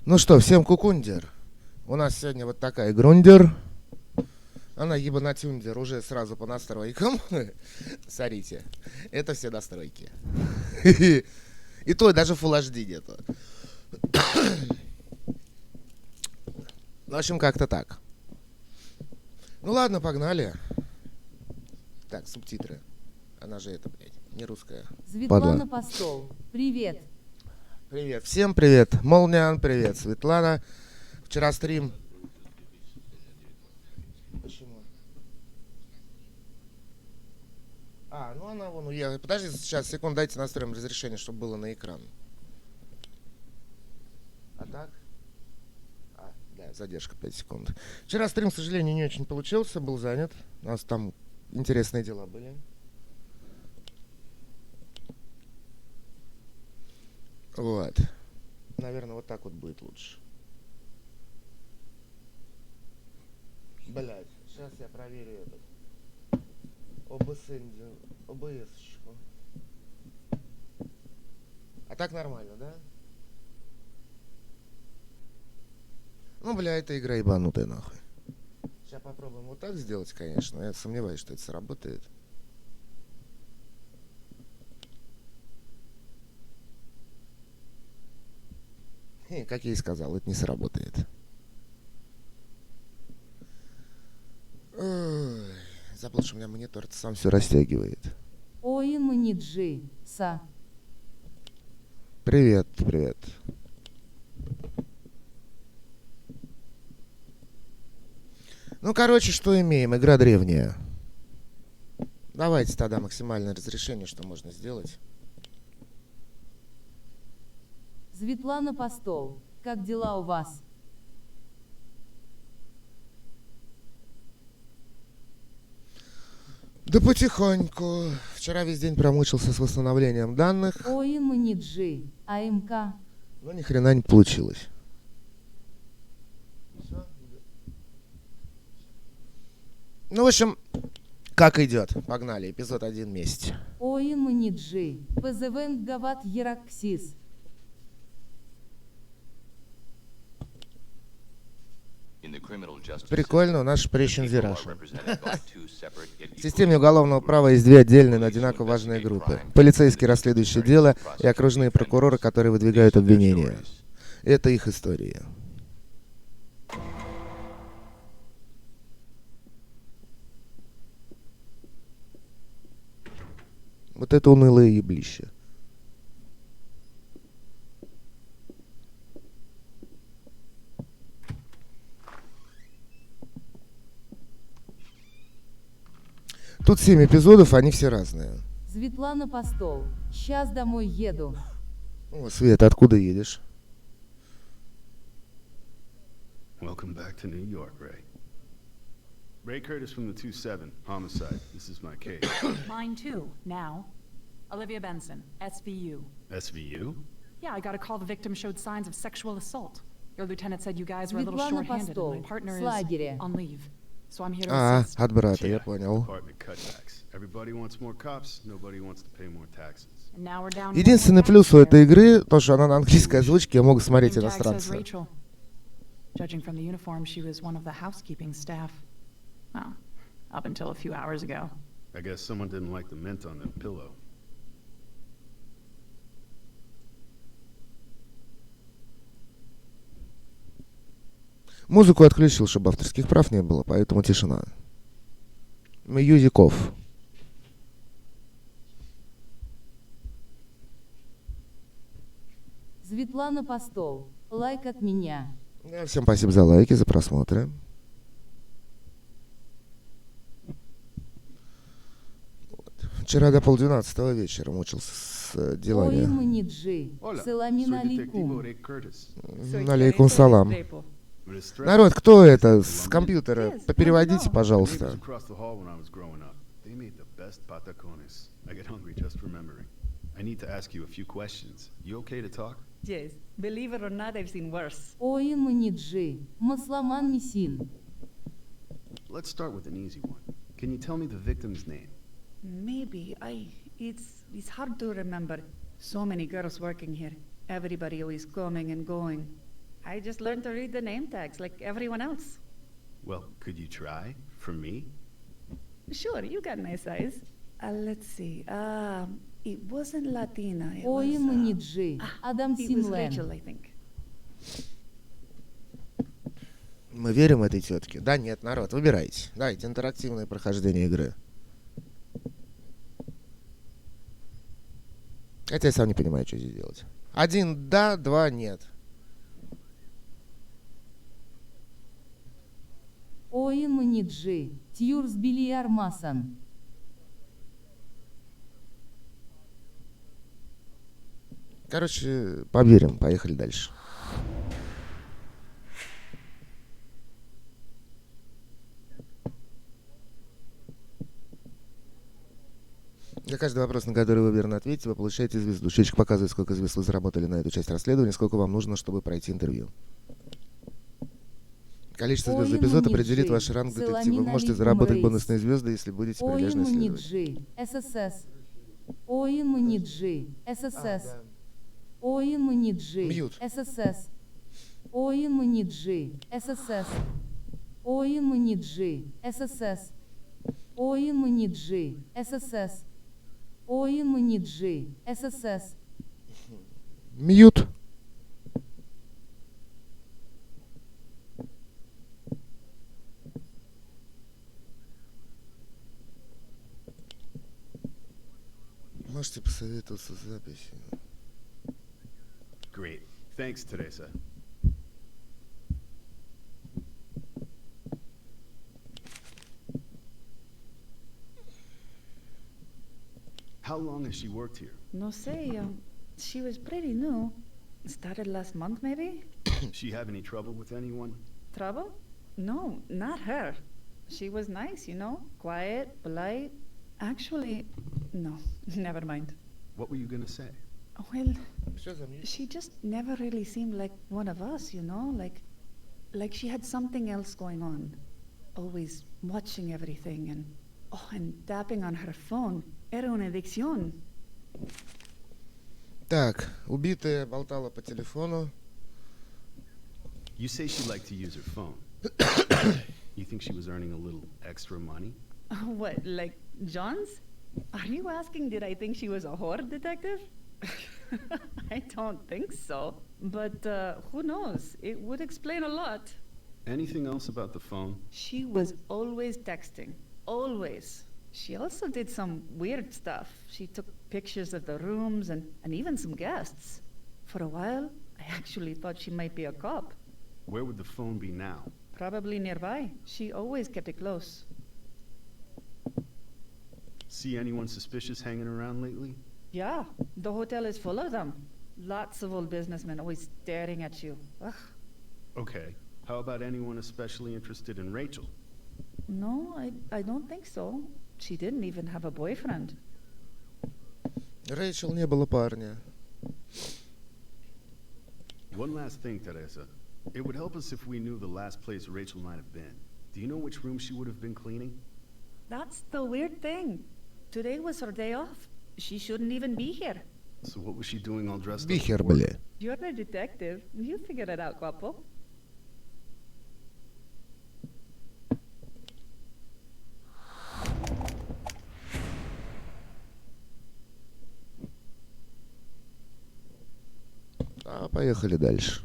Ну что, всем кукундер. У нас сегодня вот такая грундер. Она ебанатюндер уже сразу по настройкам. Смотрите, это все настройки. И то даже Full HD нету. В общем, как-то так. Ну ладно, погнали. Так, субтитры. Она же это, блядь, не русская. Светлана Постол, привет. Привет, всем привет. Молниан, привет. Светлана. Вчера стрим. Почему? Ну она вон уехала. Подожди, сейчас, секунду, дайте настроим разрешение, чтобы было на экран. А так? Да, задержка 5 секунд. Вчера стрим, к сожалению, не очень получился, был занят. У нас там интересные дела были. Вот. Наверное, вот так вот будет лучше. Блять, сейчас я проверю этот ОБС-очку. А так нормально, да? Ну, бля, эта игра ебанутая, нахуй. Сейчас попробуем вот так сделать, конечно. Я сомневаюсь, что это сработает. Как я и сказал, это не сработает. Ой, забыл, что у меня монитор сам все растягивает. Ой, ниже, са. Привет, привет. Ну, короче, что имеем? Игра древняя. Давайте тогда максимальное разрешение, что можно сделать. Светлана Постол, как дела у вас? Да потихоньку. Вчера весь день промучился с восстановлением данных. Ой, ниже, АМК. Но ни хрена не получилось. Ну, в общем, как идет? Погнали, эпизод 1 вместе. Ой, ниже, ПЗВН Гават Ераксис. Прикольно, у нас шпрещен зираша. В системе уголовного права есть две отдельные, но одинаково важные группы. Полицейские, расследующие дело, и окружные прокуроры, которые выдвигают обвинения. Это их история. Вот это унылое еблище. Тут 7 эпизодов, они все разные. Светлана Постол, сейчас домой еду. О, Света, откуда едешь? Welcome back to New York, Ray. Ray Curtis from the 2-7, homicide. This is my case. Mine too, now. Olivia Benson, SVU. SVU? Yeah, I got a call the victim showed signs of sexual assault. Your lieutenant said you guys were a little Светлана short-handed and my Постол, partner с лагеря. is on leave. So I'm here to assist. От брата, я понял. Department cutbacks. Everybody wants more cops, nobody wants to pay more taxes. And now we're down Единственный плюс у этой игры, то, что она на английской озвучке, я могу смотреть иностранца. Judging from the uniform, she was one of the housekeeping staff. Well, up until a few hours ago. I guess someone didn't like the mint on the pillow. Музыку отключил, чтобы авторских прав не было, поэтому тишина. Мьюзиков. Светлана Постол, лайк от меня. Всем спасибо за лайки, за просмотры. Вчера до 11:30 вечера мучился с делами. Ой, ниже, саламин алейкум. Алейкум салам. Народ, кто это с компьютера? Попереводите, пожалуйста. Yes, believe it or not, I've seen worse. Ой, ниже, Масламан Мисин. Let's start with an easy one. Can you tell me the victim's name? Maybe. It's hard to remember. So many girls working here. Everybody always coming and going. I just learned to read the name tags like everyone else. Well, could you try for me? Sure, you got nice eyes. Let's see. It wasn't Latina. It Ой, was, Маниджи. Адам it was Rachel, Синлен. I think. Мы верим этой тетке? Да, нет, народ, выбирайте. Давайте, интерактивное прохождение игры. Хотя я сам не понимаю, что здесь делать. 1 да, 2 нет. Ой, Маниджи. Тьюрс Бильяр Масан. Короче, поверим, поехали дальше. За каждый вопрос, на который вы верно ответите, вы получаете звезду. Счетчик показывает, сколько звезд вы заработали на эту часть расследования, сколько вам нужно, чтобы пройти интервью. Количество звезд за Ой, эпизод Маниджи. определит ваш ранг детектива. Вы Саламин можете алейкум, заработать рейс. бонусные звезды, если будете Ой, прилежно исследовать. Маниджи. ССС. Ой, Маниджи. ССС. Ой, Маниджи. Мьют. ССС. Ой, Маниджи. ССС. Ой, Маниджи. ССС. Ой, Маниджи. ССС. Ой, Маниджи. ССС. Мьют. Можете посоветоваться с записью. Great. Thanks, Teresa. How long has she worked here? No sé, she was pretty new. Started last month, maybe? She have any trouble with anyone? Trouble? No, not her. She was nice, you know? Quiet, polite. Actually, no, never mind. What were you gonna say? Well, Что за мьют? she just never really seemed like one of us, you know? Like she had something else going on. Always watching everything and tapping on her phone. Era una adicción. Так, убитая болтала по телефону. You say she liked to use her phone. You think she was earning a little extra money? What, like John's? Are you asking did I think she was a whore, detective? I don't think so. But who knows? It would explain a lot. Anything else about the phone? She was always texting. Always. She also did some weird stuff. She took pictures of the rooms and even some guests. For a while, I actually thought she might be a cop. Where would the phone be now? Probably nearby. She always kept it close. See anyone suspicious hanging around lately? Yeah, the hotel is full of them. Lots of old businessmen always staring at you. Ugh. Okay. How about anyone especially interested in Rachel? No, I don't think so. She didn't even have a boyfriend. Рэйчел не было парня. One last thing, Teresa. It would help us if we knew the last place Rachel might have been. Do you know which room she would have been cleaning? That's the weird thing. Today was her day off. She shouldn't even be here. So what was she doing all dressed up? Бихер, for work? бля. You're a detective. You figured it out, guapo. Поехали дальше.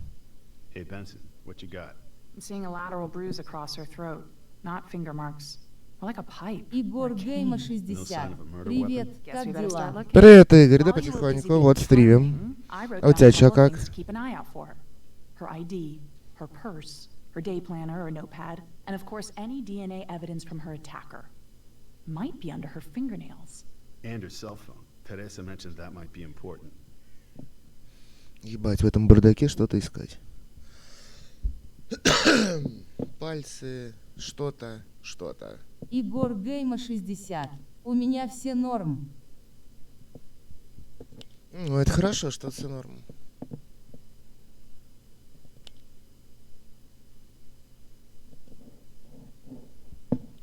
Hey, Benson, what you got? I'm seeing a lateral bruise across her throat, not finger marks. More like a pipe. Егор or a Гейма cane. 60. Привет, Guess как we better start дела? looking. Привет, Игорь, да While you were busy потихоньку, being вот стримим. charming, I wrote А у тебя down a чё, couple как? things to keep an eye out for. Her ID, her purse, her day planner or notepad, and of course any DNA evidence from her attacker. Might be under her fingernails. And her cell phone. Teresa mentioned that might be important. Ебать, в этом бардаке что-то искать. Пальцы, что-то, что-то. Егор Гейма 60. У меня все норм. Ну, это хорошо, что все норм.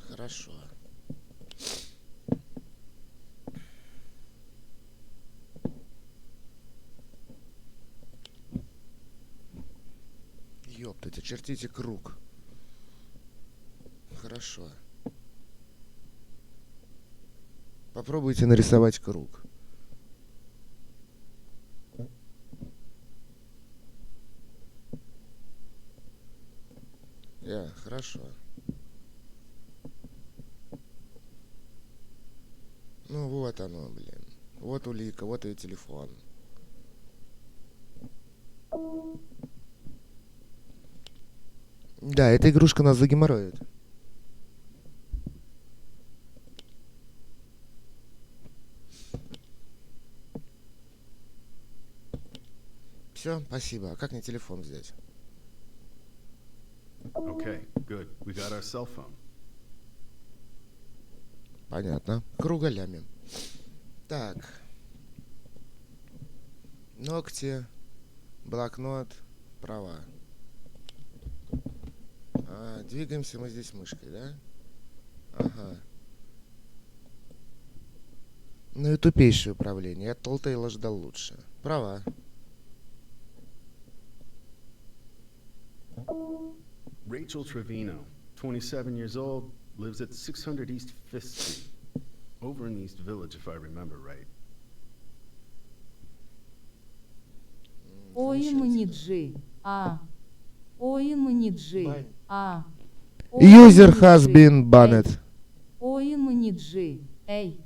Хорошо. Ёптать, очертите круг. Хорошо. Попробуйте нарисовать круг. Хорошо. Ну вот оно, блин. Вот улика, вот ее телефон. Да, эта игрушка нас загеморроит. Все, спасибо. А как мне телефон взять? Okay, good. We got our cell phone. Понятно. Кругалями. Так. Ногти, блокнот, права. Двигаемся мы здесь мышкой, да? Ага. Ну и тупейшее управление. Я от Telltale ждал лучше. Права. Rachel Trevino, 27 years old, lives at 600 East 5th Street. Over in the East Village, if I remember right. Оиманиджи. Оиманиджи. User has been banned. Оиманиджи. Эй.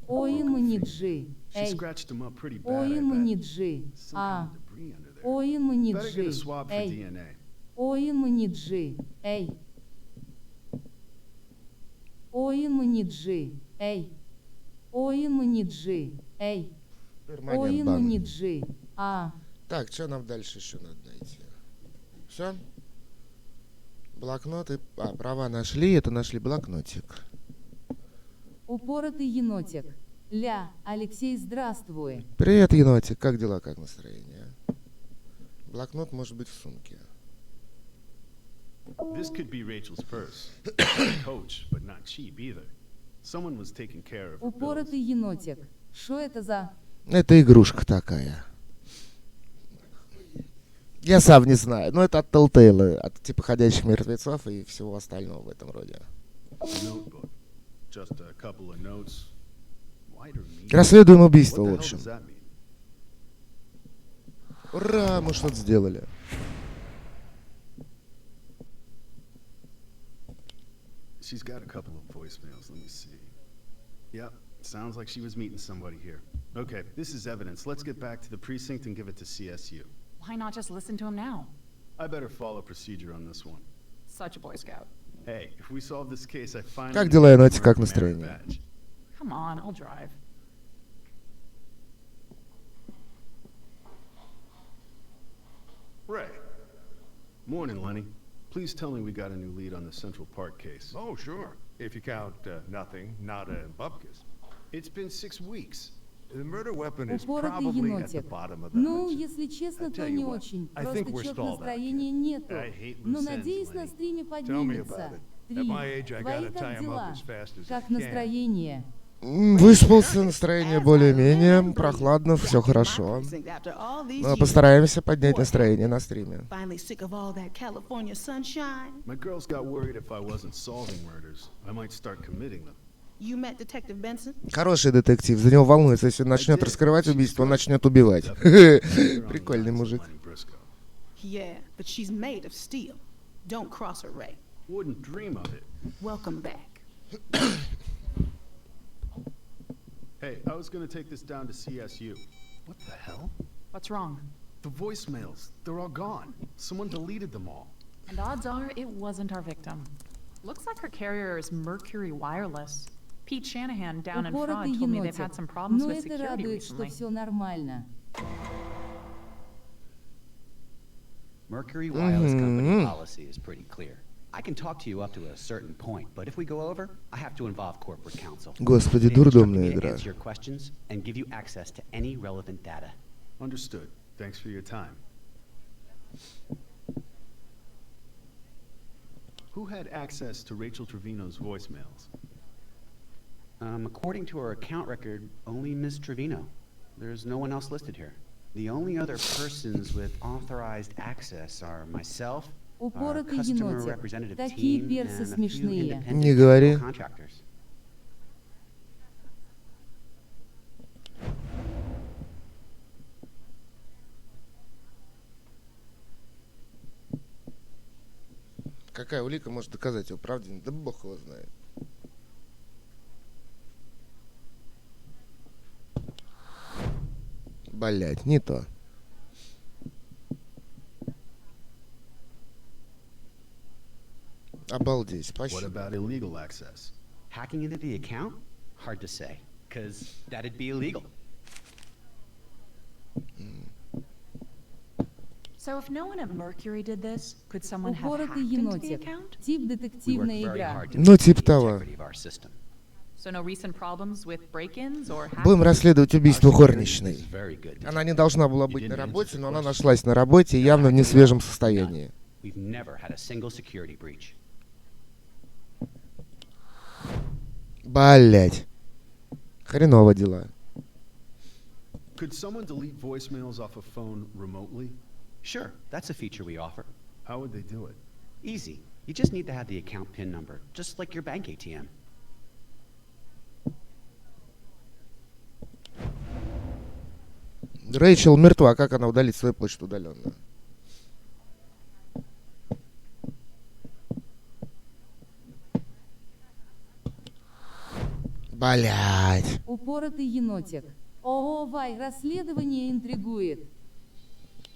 Оиманиджи. She Эй. scratched him up pretty bad, I bet. Оиманиджи. Some kind of debris under there. Better get Оиманиджи. a swab for Эй. DNA. Оиманиджи. Эй. Оиманиджи. Эй. Оиманиджи. Эй. Перманент бан. Оиманиджи. Так, что нам дальше еще надо найти? Все? Блокноты. Права нашли. Это нашли блокнотик. Упоротый енотик. Ля, Алексей, здравствуй. Привет, енотик. Как дела, как настроение? Блокнот может быть в сумке. This could be Rachel's purse. Coach, but not cheap either. Someone was taking care of her bills. Упоротый енотик. Что это за... Это игрушка такая. Я сам не знаю. Но это от Telltale, от типа ходячих мертвецов и всего остального в этом роде. Notebook. Just a couple of notes. Wider meaning. Расследуем убийство, What в the hell общем. does that mean? Ура, мы что-то сделали. She's got a couple of voicemails. Let me see. Yep, sounds like she was meeting somebody here. Okay, this is evidence. Let's get back to the precinct and give it to CSU. Why not just listen to him now? I better follow procedure on this one. Such a Boy Scout. Hey, if we solve this case, I finally Как дела, get енотик, my как merit настроение? badge. Come on, I'll drive. Ray. Morning, Lenny. Please tell me we got a new lead on the Central Park case. Oh, sure. If you count nothing, nada, and bupkis. It's been 6 weeks. The murder weapon is Упоротый probably at the енотик. bottom of the Ну, list. если честно, I то tell не you what, очень. I Просто think we're чёрт stalled out настроения here. нету. I hate Но loose ends, надеюсь, на Lenny. стриме Tell me поднимется. about it. At Три. my age, I Твои gotta tie как 'em up дела? as fast as I Как can. настроение? Выспался, настроение более-менее, прохладно, все хорошо. Постараемся поднять настроение на стриме. Finally sick of all that California sunshine. My girls got worried if I wasn't solving murders, I might start committing them. You met Detective Benson? Хороший детектив, за него волнуется, если он начнет раскрывать убийство, он начнет убивать. Прикольный мужик. Lenny Briscoe. Yeah, but she's made of steel. Don't cross her, Ray. Wouldn't dream of it. Welcome back. Hey, I was gonna take this down to CSU. What the hell? What's wrong? The voicemails, they're all gone. Someone deleted them all. And odds are it wasn't our victim. Looks like her carrier is Mercury Wireless. Pete Shanahan down in Упоротый fraud told me they've had енотик. some problems Но with это security радует, что recently. все нормально. Mercury Wireless Company policy is pretty clear. I can talk to you up to a certain point, but if we go over, I have to involve corporate counsel. Господи, They've instructed дурдомная me to игра. answer your questions and give you access to any relevant data. Understood. Thanks for your time. Who had access to Rachel Trevino's voicemails? According to our account record, only Ms. Trevino. There's no one else listed here. The only other persons with authorized access are myself, our Упоротый customer енотик. representative Такие team, персы and a few смешные. independent Не говори. technical contractors. Какая улика может доказать его правдивость? Да бог его знает. Блять, не то. Обалдеть, What спасибо. about illegal access? Hacking into the account? Hard to say, because that'd be illegal. So if no one at Mercury did this, could someone have hacked Упоротый into the енотик. account? Тип We work детективная very игра. hard to Ну, maintain типа the того. integrity of our system. So no recent problems with break-ins or Будем hacking? расследовать убийство Our security горничной. is very good. Она не должна была быть на работе, но она нашлась на работе и явно в несвежем состоянии. We've never had a single security breach. Блять. Хреново дела. Could someone delete voicemails off a phone remotely? Sure, that's a feature we offer. How would they do it? Easy. You just need to have the account PIN number, just like your bank ATM. Рэйчел мертва, как она удалит свою почту удаленно? Блять. Упоротый енотик. О, Вай, расследование интригует.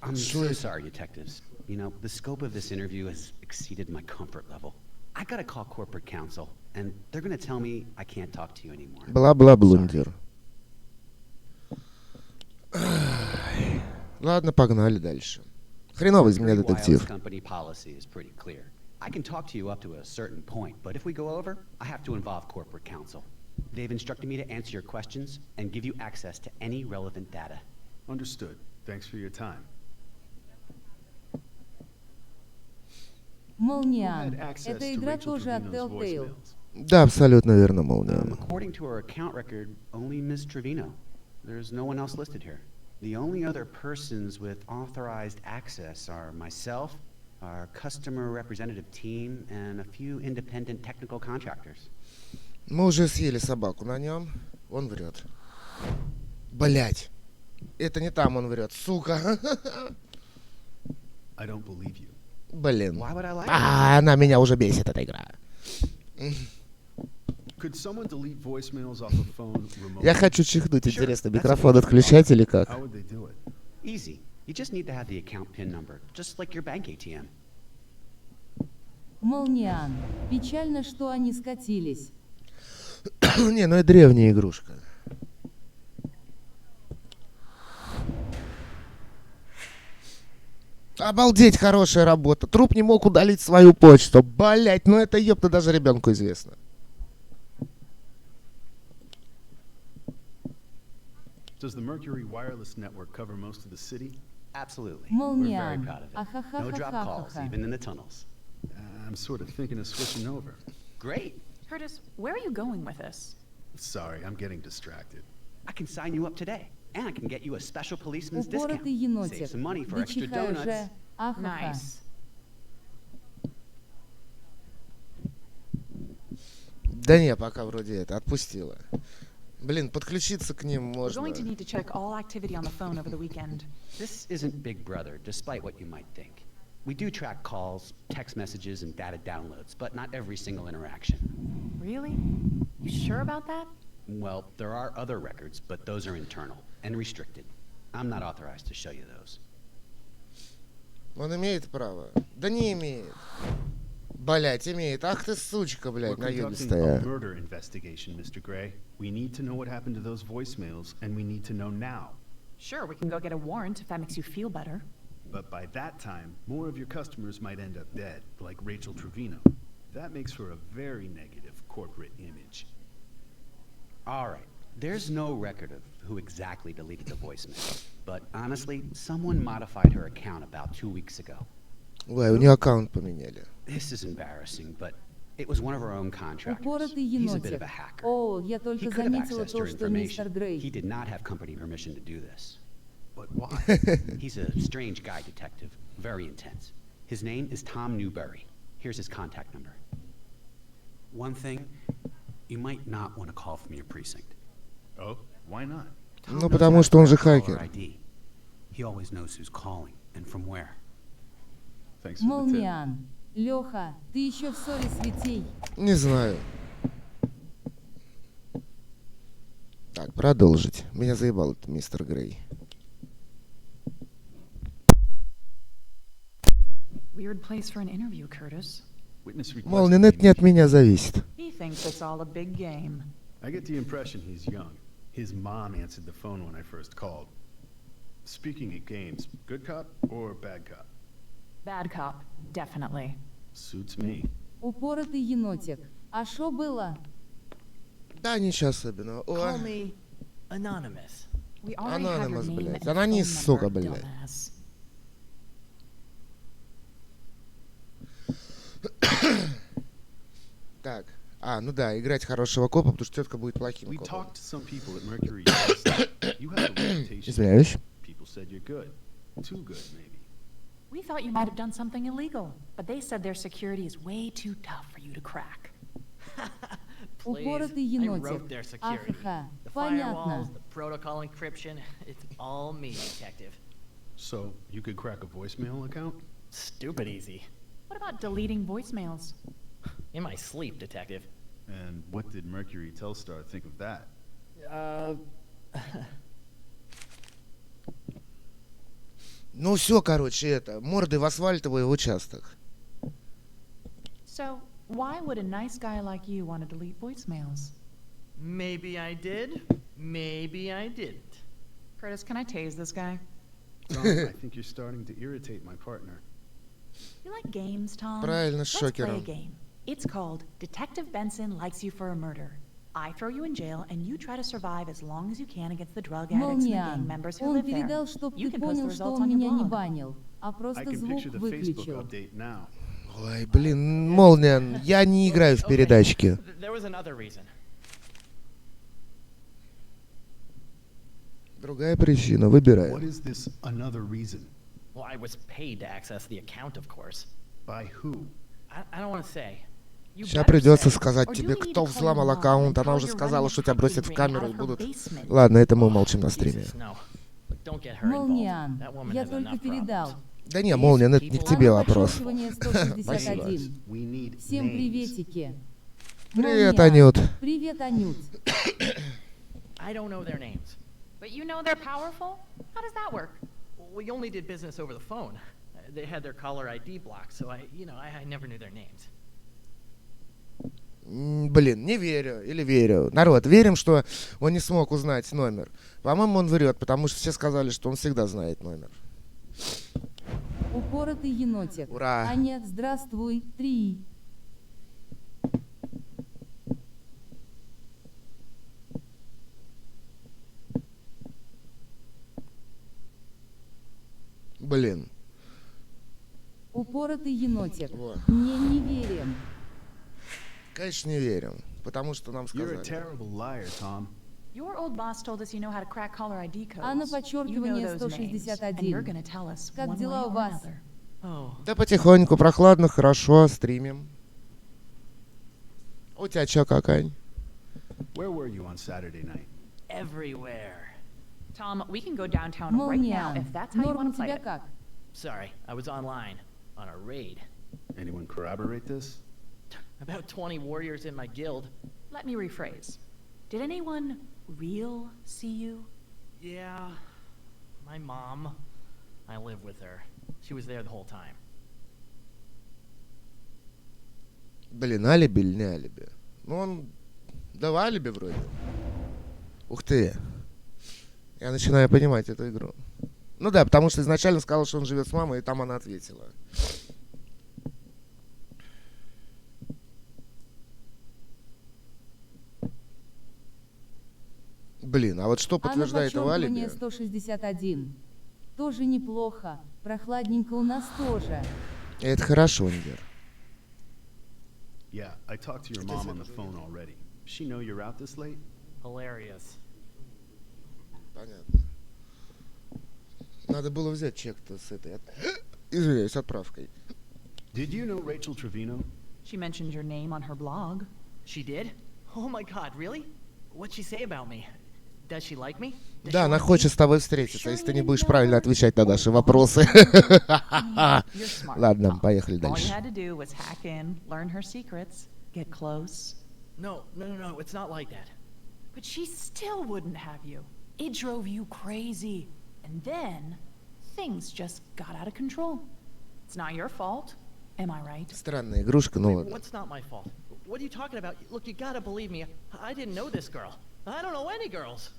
I'm so sorry, detectives. You know, the scope of this interview has exceeded my comfort level. I gotta call corporate counsel, and they're gonna tell me I can't talk to you anymore. Бла-бла-блундер. Ладно, погнали дальше. Хреново из меня Every детектив. wireless company policy is pretty clear. I can talk to you up to a certain point, but if we go over, I have to involve corporate counsel. They've instructed me to answer your questions and give you access to any relevant data. Understood. Thanks for your time. Молниан. Had access Эта to игра Rachel тоже от Trevino's Telltale. voicemails. Да, абсолютно верно, Молния. According to our account record, only Ms. Trevino. There's no one else listed here. The only other persons with authorized access are myself, our customer representative team, and a few independent technical contractors. Мы уже съели собаку на нем. Он врет. Блять. Это не там он врет, сука. I don't believe you. Блин. Why would I lie? Она меня уже бесит, эта игра. Could someone delete voicemails off a phone remotely? Я хочу чихнуть, Sure, интересно, that's микрофон a- отключать или как? How would they do it? Easy. You just need to have the account PIN number, just like your bank ATM. Молниан. Печально, что они скатились. Не, ну это древняя игрушка. Обалдеть, хорошая работа. Труп не мог удалить свою почту. Блять, ну это ёпта даже ребенку известно. Does the Mercury wireless network cover most of the city? Absolutely. We're very Молниан. proud of it. No drop calls, Ахахахахаха. even in the tunnels. I'm sort of thinking of switching over. Great. Curtis, where are you going with this? Sorry, I'm getting distracted. I can sign you up today, and I can get you a special policeman's discount. Упоротый енотик. Save some money for Да extra чихай donuts. уже. Ахаха. Nice. Да не, пока вроде это, отпустила. Блин, подключиться к ним We're можно. going to need to check all activity on the phone over the weekend. This isn't Big Brother, despite what you might think. We do track calls, text messages, and data downloads, but not every single interaction. Really? You sure about that? Well, there are other records, but those are internal and restricted. I'm not authorized to show you those. Он имеет право? Да не имеет. Блять, имеет. Ах ты сучка, We're блядь, conducting a наебистая. murder investigation, Mr. Gray. We need to know what happened to those voicemails, and we need to know now. Sure, we can go get a warrant if that makes you feel better. But by that time, more of your customers might end up dead, like Rachel Trevino. That makes for a very negative corporate image. All right. There's no record of who exactly deleted the voicemail. But honestly, someone modified her account about 2 weeks ago. Ой, у нее аккаунт поменяли. This is embarrassing, but it was one of our own contractors. Упоротый He's a bit енотик. of a hacker. О, я He только could have заметила accessed то, your что мистер information. He Грей. did not have company permission to do this. But why? He's a strange guy, detective. Very intense. His name is Tom Newberry. Here's his contact number. One thing, you might not want to call from your precinct. Oh, why not? Tom Ну, knows потому how to что он же crack caller хакер. ID. He always knows who's calling and from where. Thanks for the tip. Молниан. Леха, ты еще в ссоре светей. Не знаю. Так, продолжить. Меня заебал этот мистер Грей. Weird place for an interview, Curtis. Witness requested Молния, это не от меня зависит. He thinks it's all a big game. I get the impression he's young. His mom answered the phone when I first called. Speaking of games, good cop or bad cop? Bad cop, definitely. Suits me. Упоротый енотик. А шо было? Да, ничего особенного. Call О, me anonymous. We already have your Anonymous, name блядь. and Аноним, phone сука, number, блядь. dumbass. так. А, ну да, играть хорошего копа, потому что тетка будет плохим We копом. talked to some people at Mercury. Yesterday. You have a reputation. Извиняюсь. People said you're good. Too good, maybe. We thought you might have done something illegal, but they said their security is way too tough for you to crack. Упоротый I енотик. wrote their security. Ахаха. The Понятно. firewalls, the protocol encryption, it's all me, detective. So, you could crack a voicemail account? Stupid easy. What about deleting voicemails? In my sleep, detective. And what did Mercury Telstar think of that? Ну все, короче, это, морды в асфальтовый участок. So, why would a nice guy like you want to delete voicemails? Maybe I did, maybe I didn't. Curtis, can I tase this guy? Tom, I think you're starting to irritate my partner. You like games, Tom? Правильно, с Let's play a шокером. game. It's called Detective Benson Likes You for a Murder. I throw you in jail, and you try to survive as long as you can against the drug addicts and the gang Молниан. members who Он live there. передал, чтоб You ты can post the понял, что results он on your меня не blog. банил, а I просто can звук picture the Facebook выключил. update now. Ой, блин, Молния, я не играю в Okay, передачки. There was another reason. Другая причина, выбирай. What is this another reason? Well, I was paid to access the account, of course. By who? I don't want to say. You Сейчас better придется say. сказать Or do тебе, we need кто to call взломал your mom аккаунт. and Она tell уже you're сказала, running что тебя a бросят в hacking ring камеру out и of her будут... basement? Ладно, это мы молчим на стриме. Jesus, no. But don't get her involved. Молниан. That woman Я has только enough передал. problems. Да не, Молния, это не к тебе Оно вопрос. подчеркивание 161. We need Всем names. приветики. Привет, Молниан. Анют. Привет, Анют. I don't know their names. But you know they're powerful? How does that work? We only did business over the phone. They had their caller ID blocked, so I never knew their names. Блин, не верю или верю. Народ, верим, что он не смог узнать номер. По-моему, он врет, потому что все сказали, что он всегда знает номер. Упоротый енотик. Ура. Аня, здравствуй. 3. Блин. Упоротый енотик. Во. Мне не верим. Конечно, не верим, потому что нам You're a сказали. terrible liar, Tom. Your old boss told us you know how to crack caller ID codes. А на You know подчеркивание those names, and 161. you're gonna tell us Как one дела way у or вас? another. Oh, Да потихоньку, прохладно, хорошо, стримим. У тебя чё, какая? Where were you on Saturday night? everywhere. Tom, we can go downtown right now Молниан. if that's how you Норм want у to play тебя it. как? Sorry, I was online on a raid. Anyone corroborate this? About 20 warriors in my guild. Let me rephrase. Did anyone real see you? Yeah, my mom. I live with her. She was there the whole time. Блин, алиби или не алиби? Ну, он... Давай алиби вроде. Ух ты. Я начинаю понимать эту игру. Ну да, потому что изначально сказал, что он живет с мамой, и там она ответила. Блин, а вот что А на подтверждает его подчеркивание алиби? 161. Тоже неплохо. Прохладненько у нас тоже. Это хорошо, Нигер. Yeah, I talked to your mom on the phone already. She know you're out this late? Hilarious. Понятно. Надо было взять чек-то с этой, извиняюсь, отправкой. Did you know Rachel Trevino? She mentioned your name on her blog. She did? Oh my god, really? What'd she say about me? Does she like me? Does Да, she она want me? хочет с тобой встретиться, если ты не будешь правильно отвечать на наши вопросы. You're smart. Ладно, Tom. поехали All you дальше. had to do was hack in, learn her secrets, get close. No, it's not like that. But she still wouldn't have you. It drove you crazy. And then things just got out of control. It's not your fault. Am I right? Странная игрушка, ну ладно. What's not my fault? What are you talking about? Look, you gotta believe me. I didn't know this girl. I don't know any girls.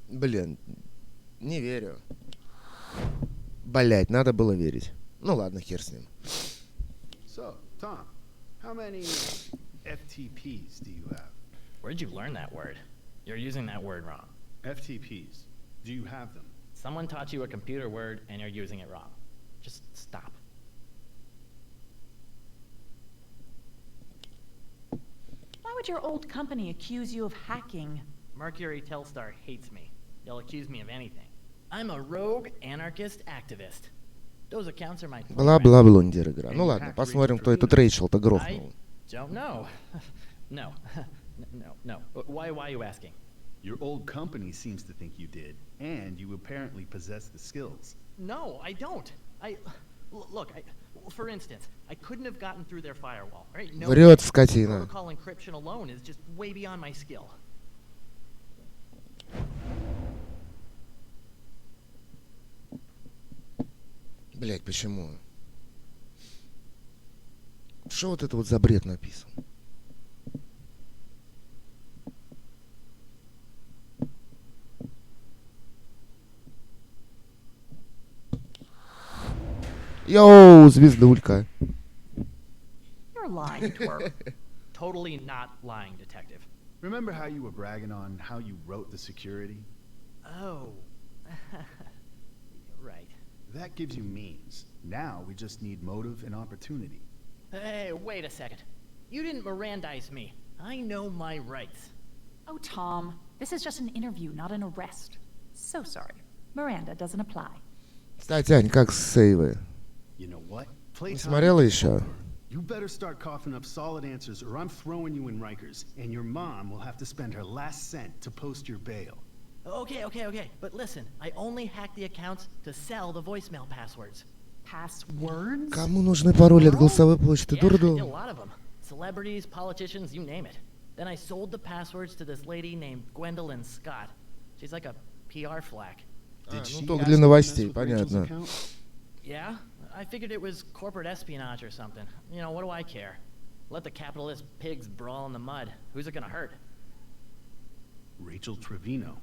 Блин, не верю. Блять, надо было верить. Ну ладно, хер с ним. So, Tom, how many FTPs do you have? Where'd you learn that word? You're using that word wrong. FTPs. Do you have them? Someone taught you a computer word and you're using it wrong. Just stop. Why would your old company accuse you of hacking? Mercury Telstar hates me. They'll accuse me of anything. I'm a rogue anarchist activist. Those accounts are my Бла-бла-блондер игра. Ну ладно, посмотрим, кто этот Рэйчел-то I грохнул. don't know. No. No. Why are you asking? Your old company seems to think you did, and you apparently possess the skills. No, I don't. Look, for instance, I couldn't have gotten through their firewall, right? No, Врет, скотина. protocol encryption alone is just way beyond my skill. Блять, почему? Что вот это вот за бред написан? Йоу, звездулька. You're lying, twerp. Totally not lying, detective. Remember how you were bragging on how you wrote the security? Oh. Right. That gives you means. Now we just need motive and opportunity. Hey, wait a second. You didn't Mirandize me. I know my rights. Oh, Tom, this is just an interview, not an arrest. So sorry. Miranda doesn't apply. Кстати, Ань, как сейвы? You know what? Play Не time. смотрела еще? You better start coughing up solid answers or I'm throwing you in Rikers, and your mom will have to spend her last cent to post your bail. Okay. But listen, I only hacked the accounts to sell the voicemail passwords. Passwords? Кому нужны пароли от голосовой почты? Yeah, I did a Дурдом. lot of them. Celebrities, politicians, you name it. Then I sold the passwords to this lady named Gwendolyn Scott. She's like a PR flack. Did ну she только ask для you to новостей, mess with Rachel's понятно. account? Yeah, I figured it was corporate espionage or something. You know, what do I care? Let the capitalist pigs brawl in the mud. Who's it gonna hurt? Rachel Trevino.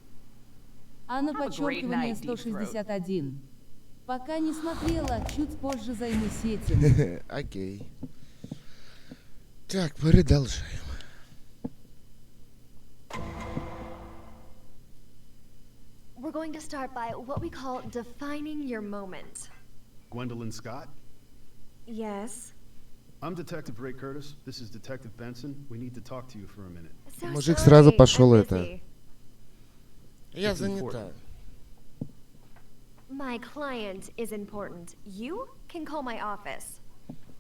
А на Have a great подчеркивание night, Deep Throat. 161. Пока не смотрела, чуть позже займусь этим. Окей. Так, продолжаем. We're going to start by what we call defining your moment. Gwendolyn Scott? Yes. I'm Detective Ray Curtis. This is Detective Benson. We need to talk to you for a minute. So Мужик sorry, сразу пошел I'm это. busy. Я It's занята. important. My client is important. You can call my office.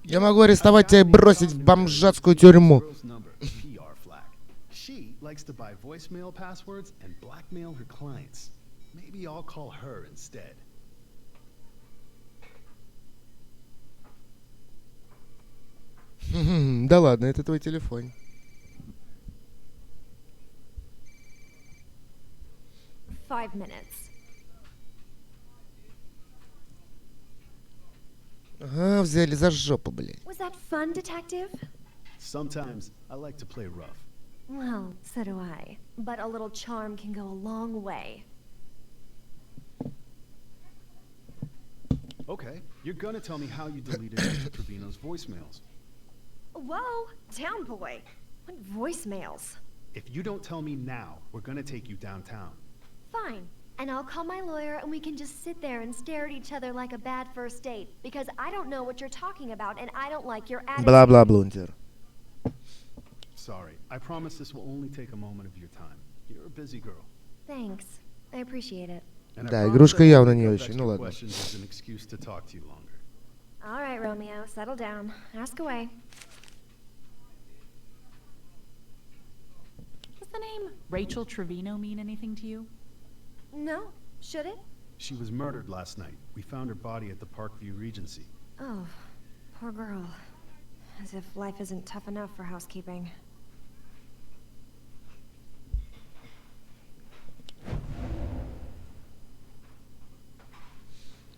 Я могу арестовать тебя и бросить в бомжатскую тюрьму. Girl's number, PR flag. She likes to buy voicemail passwords and blackmail her clients. Maybe I'll call her instead. Да ладно, это твой телефон. Five minutes. Ага, взяли за жопу, блядь. Was that fun, detective? Sometimes I like to play rough. Well, so do I. But a little charm can go a long way. Okay, you're gonna tell me how you deleted Rachel Trevino's voicemails. Whoa, town boy. What voicemails? If you don't tell me now, we're gonna take you downtown. Fine. And I'll call my lawyer and we can just sit there and stare at each other like a bad first date. Because I don't know what you're talking about and I don't like your attitude. Бла-бла-блондер. Sorry, I promise this will only take a moment of your time. You're a busy girl. Thanks. I appreciate it. And I Да, promise игрушка I won't явно make не up очень. extra Ну ладно. questions as an excuse to talk to you longer. All right, Romeo, settle down. Ask away. Does the name Rachel Trevino mean anything to you? No, should it? She was murdered last night. We found her body at the Parkview Regency. Oh, poor girl. As if life isn't tough enough for housekeeping.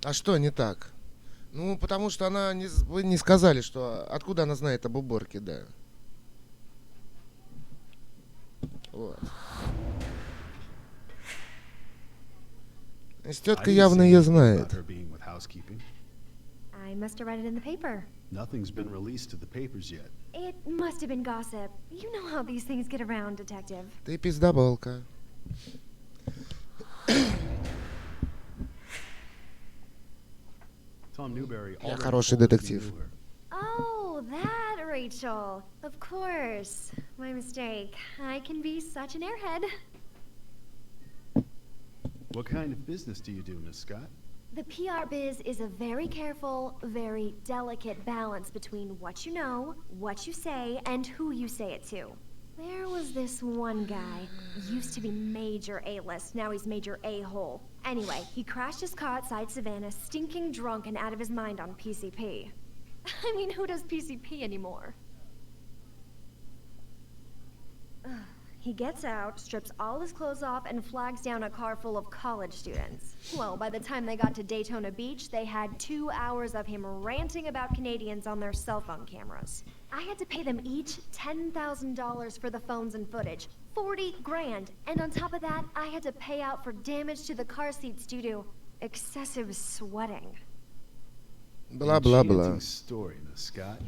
А что не так? Ну, потому что она вы не сказали, что откуда она знает об уборке, да. Вот. Тетка явно ее знает. I must have read it in the paper. Nothing's been released to the papers yet. It must have been gossip. You know how these things get around, detective. Ты пиздоболка. Tom Newberry Я already хороший told us we детектив. knew her. Oh, that Rachel. Of course. My mistake. I can be such an airhead. What kind of business do you do, Miss Scott? The PR biz is a very careful, very delicate balance between what you know, what you say, and who you say it to. There was this one guy, used to be major A-list, now he's major A-hole. Anyway, he crashed his car outside Savannah, stinking drunk and out of his mind on PCP. I mean, who does PCP anymore? He gets out, strips all his clothes off, and flags down a car full of college students. Well, by the time they got to Daytona Beach, they had 2 hours of him ranting about Canadians on their cell phone cameras. I had to pay them each $10,000 for the phones and footage. 40 grand. And on top of that, I had to pay out for damage to the car seats due to excessive sweating. Бла-бла-бла. Enchanting story, Miss Scott.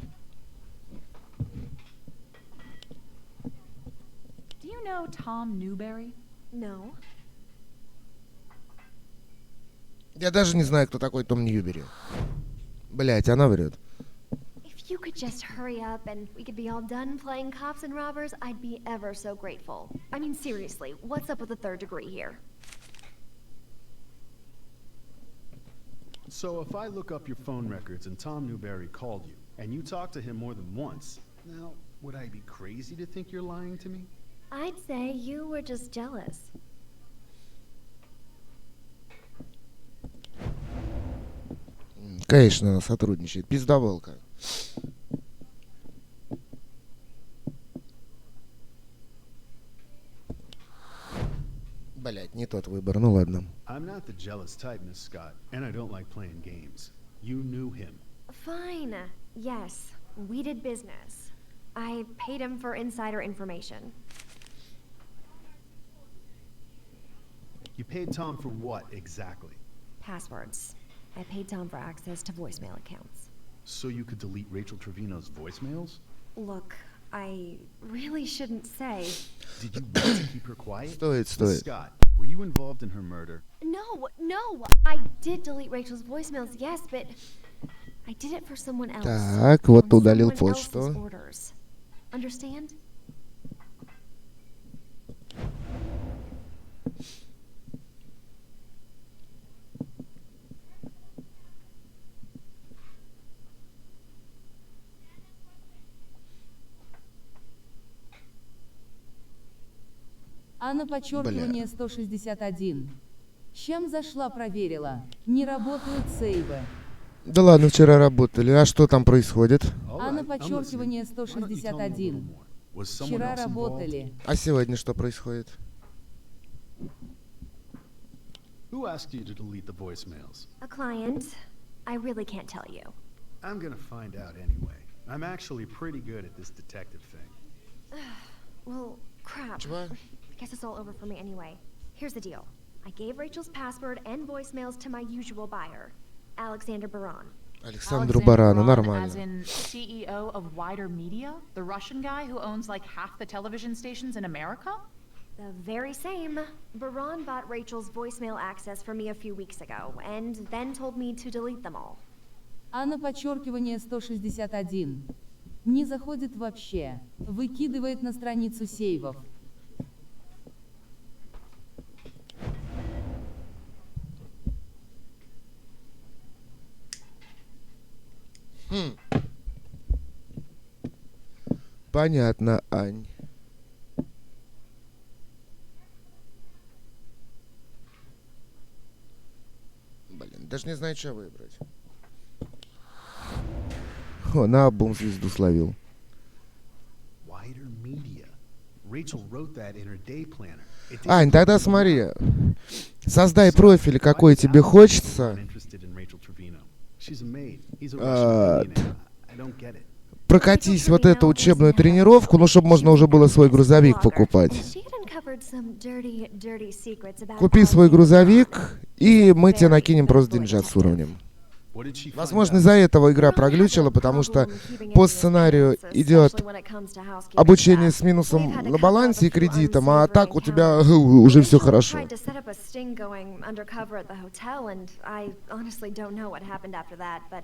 Do you know Tom Newberry? No. Я даже не знаю, кто такой Том Ньюбери. Блять, она врет. If you could just hurry up and we could be all done playing cops and robbers, I'd be ever so grateful. I mean, seriously, what's up with the third degree here? So if I look up your phone records and Tom Newberry called you, and you talked to him more than once, now, would I be crazy to think you're lying to me? I'd say you were just jealous. Конечно, она сотрудничает. Пиздоволка. Блять, не тот выбор. Ну ладно. I'm not the jealous type, Miss Scott, and I don't like playing games. You knew him. Fine. Yes, we did business. I paid him for insider information. You paid Tom for what, exactly? Passwords. I paid Tom for access to voicemail accounts. So you could delete Rachel Trevino's voicemails? Look, I really shouldn't say. Did you want to keep her quiet? Стоит. Miss Scott, were you involved in her murder? No, I did delete Rachel's voicemails, yes, but I did it for someone else. Так, вот on удалил someone else's почту. orders. Understand? А на подчеркивание 161. Чем зашла, проверила. Не работают сейвы. Да ладно, вчера работали. А что там происходит? А на подчеркивание 161. Вчера работали. А сегодня что происходит? Who asked you to delete the voicemails? A client. I really can't tell you. I'm gonna find out anyway. I'm actually pretty good at this detective thing. Well, crap. Чего? I guess it's all over for me anyway. Here's the deal. I gave Rachel's password and voicemails to my usual buyer, Alexander Baran. Александру Барану, As нормально. in CEO of Wider Media? The Russian guy who owns like half the television stations in America? The very same. Baran bought Rachel's voicemail access from me a few weeks ago, and then told me to delete them all. А на подчеркивание 161. Не заходит вообще. Выкидывает на страницу сейвов. Понятно, Ань. Блин, даже не знаю, что выбрать. О, наобум звезду словил. Wider media. Rachel wrote that in her day planner. It didn't Ань, тогда come смотри. from Создай профиль, какой тебе I'm хочется. interested in Rachel Trevino. She's a maid. He's a Russian billionaire. I don't get it. Прокатись вот эту учебную тренировку, ну, чтобы можно уже было свой грузовик покупать. Купи свой грузовик, и мы тебе накинем просто деньжат с уровнем. Возможно, из-за этого игра проглючила, потому что по сценарию идет обучение с минусом на балансе и кредитом, а так у тебя уже все хорошо.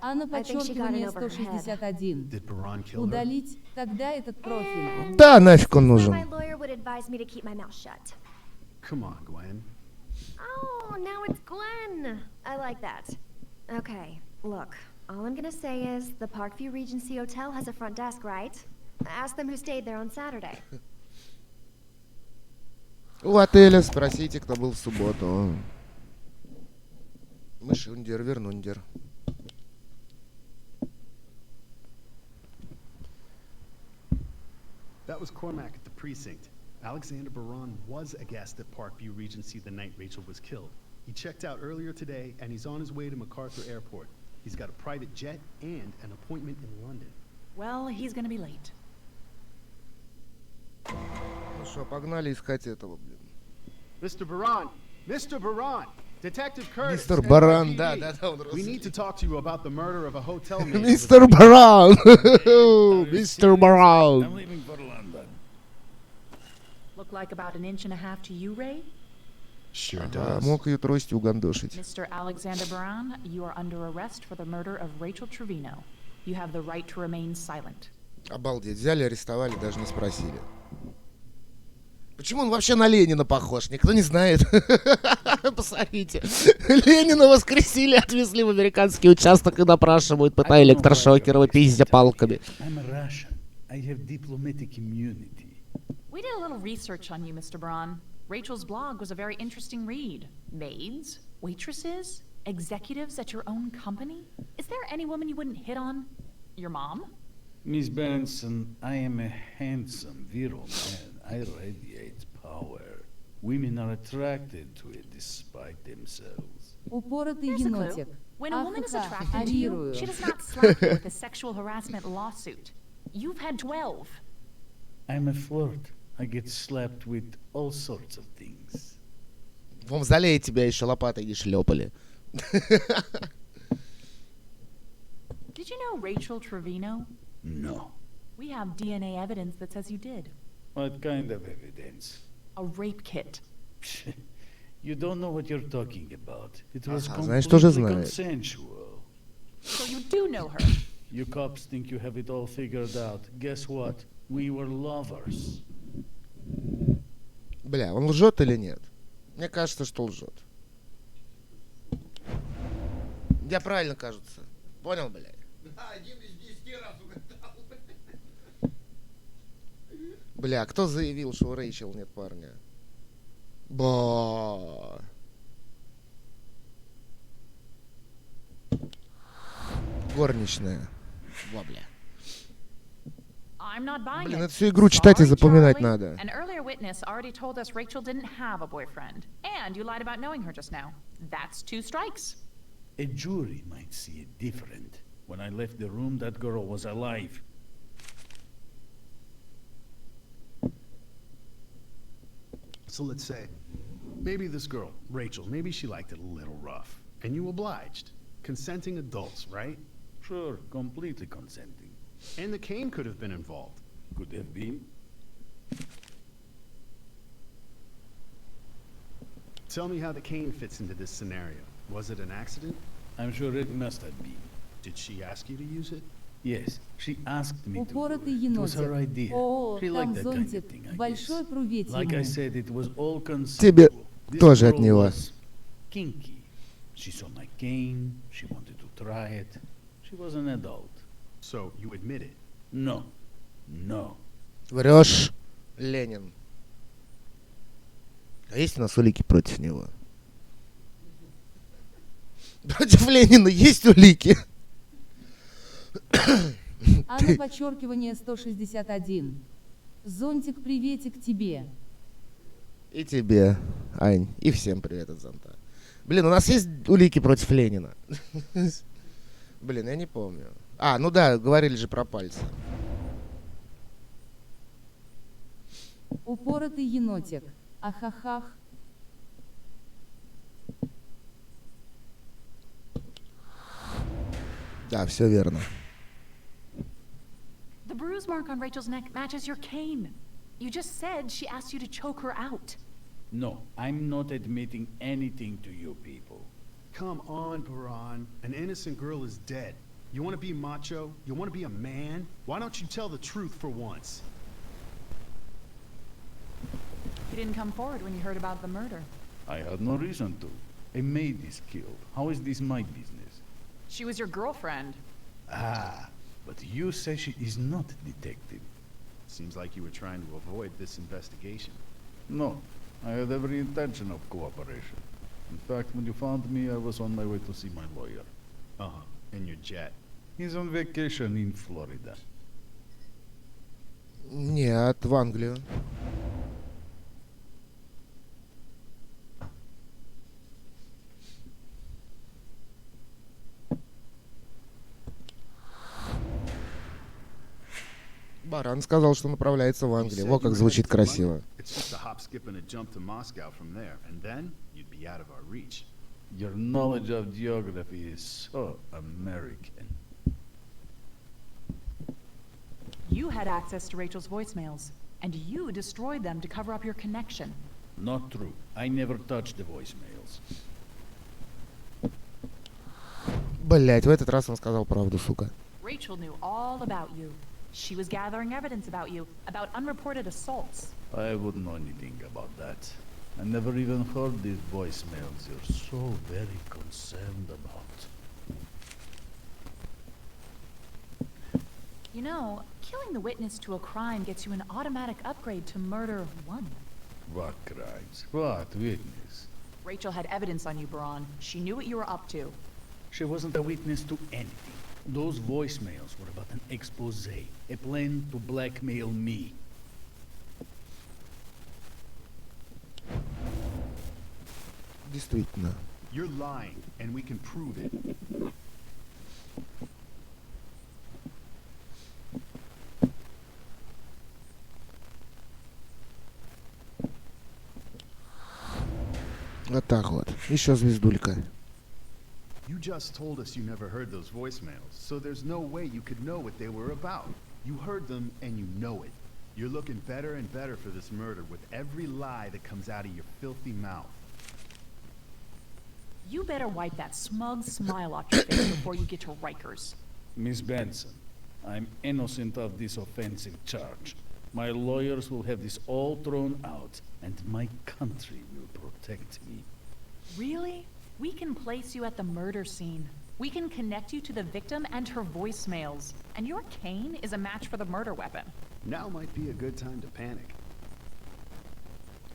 А на подчеркивание 161. Удалить тогда этот профиль. Да, нафиг он нужен. Come on, Gwen. Oh, now it's Gwen. I like that. Okay, look, all I'm gonna say is the Parkview Regency Hotel has a front desk, right? Ask them who stayed there on Saturday. У отеля спросите, кто был в субботу. Мышундер, вернундер. That was Cormac at the precinct. Alexander Baran was a guest at Parkview Regency the night Rachel was killed. He checked out earlier today, and he's on his way to MacArthur Airport. He's got a private jet and an appointment in London. Well, he's gonna be late. Ну что, погнали искать этого, блин. Mr. Baran! Mr. Baran! Detective Curtis! Мистер Баран, да, он We need to talk to you about the murder of a hotel maid. Мистер Баран! Мистер Баран! I'm leaving for London. Look like about an inch and a half to you, Ray? Sure А, does. мог ее тростью угандошить. Mr. Alexander Baran, you are under arrest for the murder of Rachel Trevino. You have the right to remain silent. Обалдеть, взяли, арестовали, даже не спросили. Почему он вообще на Ленина похож? Никто не знает. Посмотрите. Ленина воскресили, отвезли в американский участок и допрашивают, пытая электрошокерова, пиздя палками. I'm a Russian. I have diplomatic immunity. We did a little research on you, Mr. Braun. Rachel's blog was a very interesting read. Maids, waitresses, executives at your own company. Is there any woman you wouldn't hit on? Your mom? Miss Benson, I am a handsome, virile man. I radiate power. Women are attracted to it despite themselves. Упоротый Here's a clue. енотик. When a woman is Ахаха, attracted to you, орирую. she does not slap you with a sexual harassment lawsuit. You've had 12. I'm a flirt. I get slapped with all sorts of things. В мавзолее тебя еще лопатой не шлепали. Did you know Rachel Trevino? No. We have DNA evidence that says you did. What kind of evidence? A rape kit. You don't know what you're talking about. It was знаешь, тоже completely знает. consensual. So you do know her. You cops think you have it all figured out. Guess what? We were lovers. Бля, он лжет или нет? Мне кажется, что лжет. Я правильно, кажется. Понял, блядь? Бля, кто заявил, что у Рэйчел нет парня? Ба. Горничная. Во, бля. I'm not buying Блин, it. эту всю игру читать и Sorry, запоминать Charlie. надо. An earlier witness already told us Rachel didn't have a boyfriend. And you lied about knowing her just now. That's 2 strikes. A jury might see it different. When I left the room, that girl was alive. So let's say, maybe this girl, Rachel, maybe she liked it a little rough. And you obliged. Consenting adults, right? Sure, completely consenting. And the cane could have been involved. Could have been. Tell me how the cane fits into this scenario. Was it an accident? I'm sure it must have been. Did she ask you to use it? Yes, she asked me to. Упоротый It was her енотик. idea. О, She там liked that kind of зонтик. thing, I guess. Большой приветик Like I ему. said, it was all Тебе consensual. This тоже от girl него. was kinky. She saw my cane. She wanted to try it. She was an adult. So you admit it? No. No. Врешь, Ленин. А есть у нас улики против него? Против Ленина есть улики? Анна подчеркивание 161. Зонтик, приветик тебе. И тебе, Ань. И всем привет от зонта. Блин, у нас есть улики против Ленина? Блин, я не помню. А, ну да, говорили же про пальцы. Упоротый енотик. Ахахах. Да, все верно. The bruise mark on Rachel's neck matches your cane. You just said she asked you to choke her out. No, I'm not admitting anything to you people. Come on, Baran. An innocent girl is dead. You want to be macho? You want to be a man? Why don't you tell the truth for once? You didn't come forward when you heard about the murder. I had no reason to. A maid is killed. How is this my business? She was your girlfriend. Ah, but you say she is not detective. Seems like you were trying to avoid this investigation. No, I had every intention of cooperation. In fact, when you found me, I was on my way to see my lawyer. Uh-huh. In your jet. He's on vacation in Florida. Нет, в Англию. Баран сказал, что направляется в Англию. Во как звучит красиво. Your knowledge of geography is so American. You had access to Rachel's voicemails, and you destroyed them to cover up your connection. Not true. I never touched the voicemails. Блять, в этот раз он сказал правду, сука. Rachel knew all about you. She was gathering evidence about you, about unreported assaults. I wouldn't know anything about that. I never even heard these voicemails you're so very concerned about. You know, killing the witness to a crime gets you an automatic upgrade to murder 1. What crimes? What witness? Rachel had evidence on you, Baran. She knew what you were up to. She wasn't a witness to anything. Those voicemails were about an expose, a plan to blackmail me. Действительно. You're lying, and we can prove it. Вот так вот. Еще звездулька. You just told us you never heard those voicemails, so there's no way you could know what they were about. You heard them, and you know it. You're looking better and better for this murder with every lie that comes out of your filthy mouth. You better wipe that smug smile off your face before you get to Rikers. Miss Benson, I'm innocent of this offensive charge. My lawyers will have this all thrown out, and my country will protect me. Really? We can place you at the murder scene. We can connect you to the victim and her voicemails. And your cane is a match for the murder weapon. Now might be a good time to panic.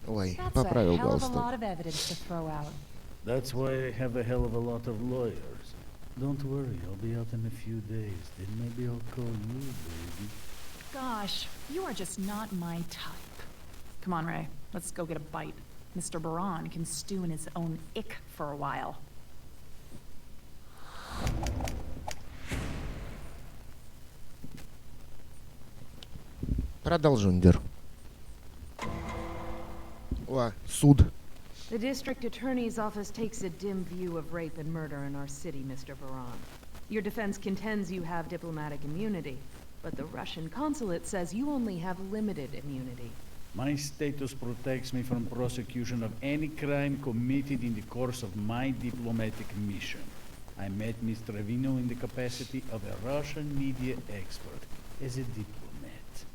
Ой, That's поправил a hell of a галстук. lot of evidence to throw out. That's why I have a hell of a lot of lawyers. Don't worry, I'll be out in a few days. Then maybe I'll call you, baby. Gosh, you are just not my type. Come on, Ray. Let's go get a bite. Mr. Baran can stew in his own ick for a while. Продолжим, Дер. О, суд. The district attorney's office takes a dim view of rape and murder in our city, Mr. Baran. Your defense contends you have diplomatic immunity, but the Russian consulate says you only have limited immunity. My status protects me from prosecution of any crime committed in the course of my diplomatic mission. I met Ms. Trevino in the capacity of a Russian media expert, as a diplomat.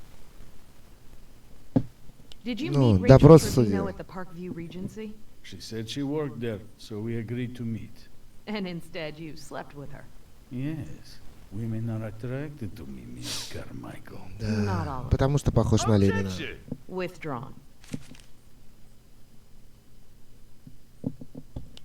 Did you No, meet допрос Rachel судьи. Trevino at the Parkview Regency? She said she worked there, so we agreed to meet. And instead you slept with her? Yes. Women are attracted to me, Miss Carmichael. Not all Да, of потому что похож на Ленина. Withdrawn.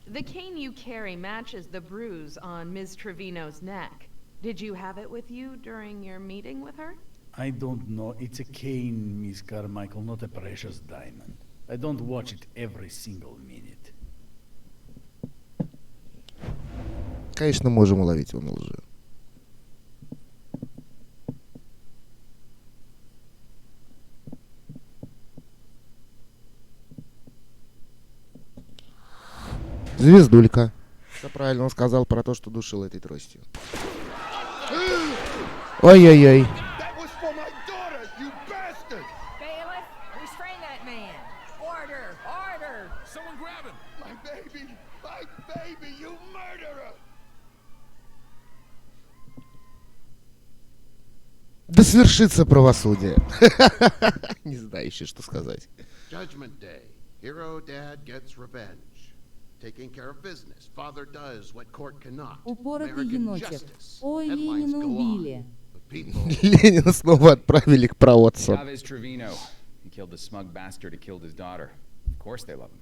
The cane you carry matches the bruise on Ms. Trevino's neck. Did you have it with you during your meeting with her? I don't know. It's a cane, Miss Carmichael, not a precious diamond. I don't watch it every single minute. Конечно, можем уловить его на лжи. Звездулька. Все правильно он сказал про то, что душил этой тростью. Ой-ой-ой. That was for my daughter, you bastard! Bailiff, restrain that man. Order, order. Someone grab him! My baby, you murderer! Да свершится правосудие. Не знаю еще, что сказать. Judgment Day. Hero dad gets revenge. Taking care of business. Father does what court cannot. Упоротый American енотик. justice. Ой, Headlines Ленина go on. убили. Ленина снова отправили к проводцу. Chavez Trevino. He killed the smug bastard who killed his daughter. Of course they love him.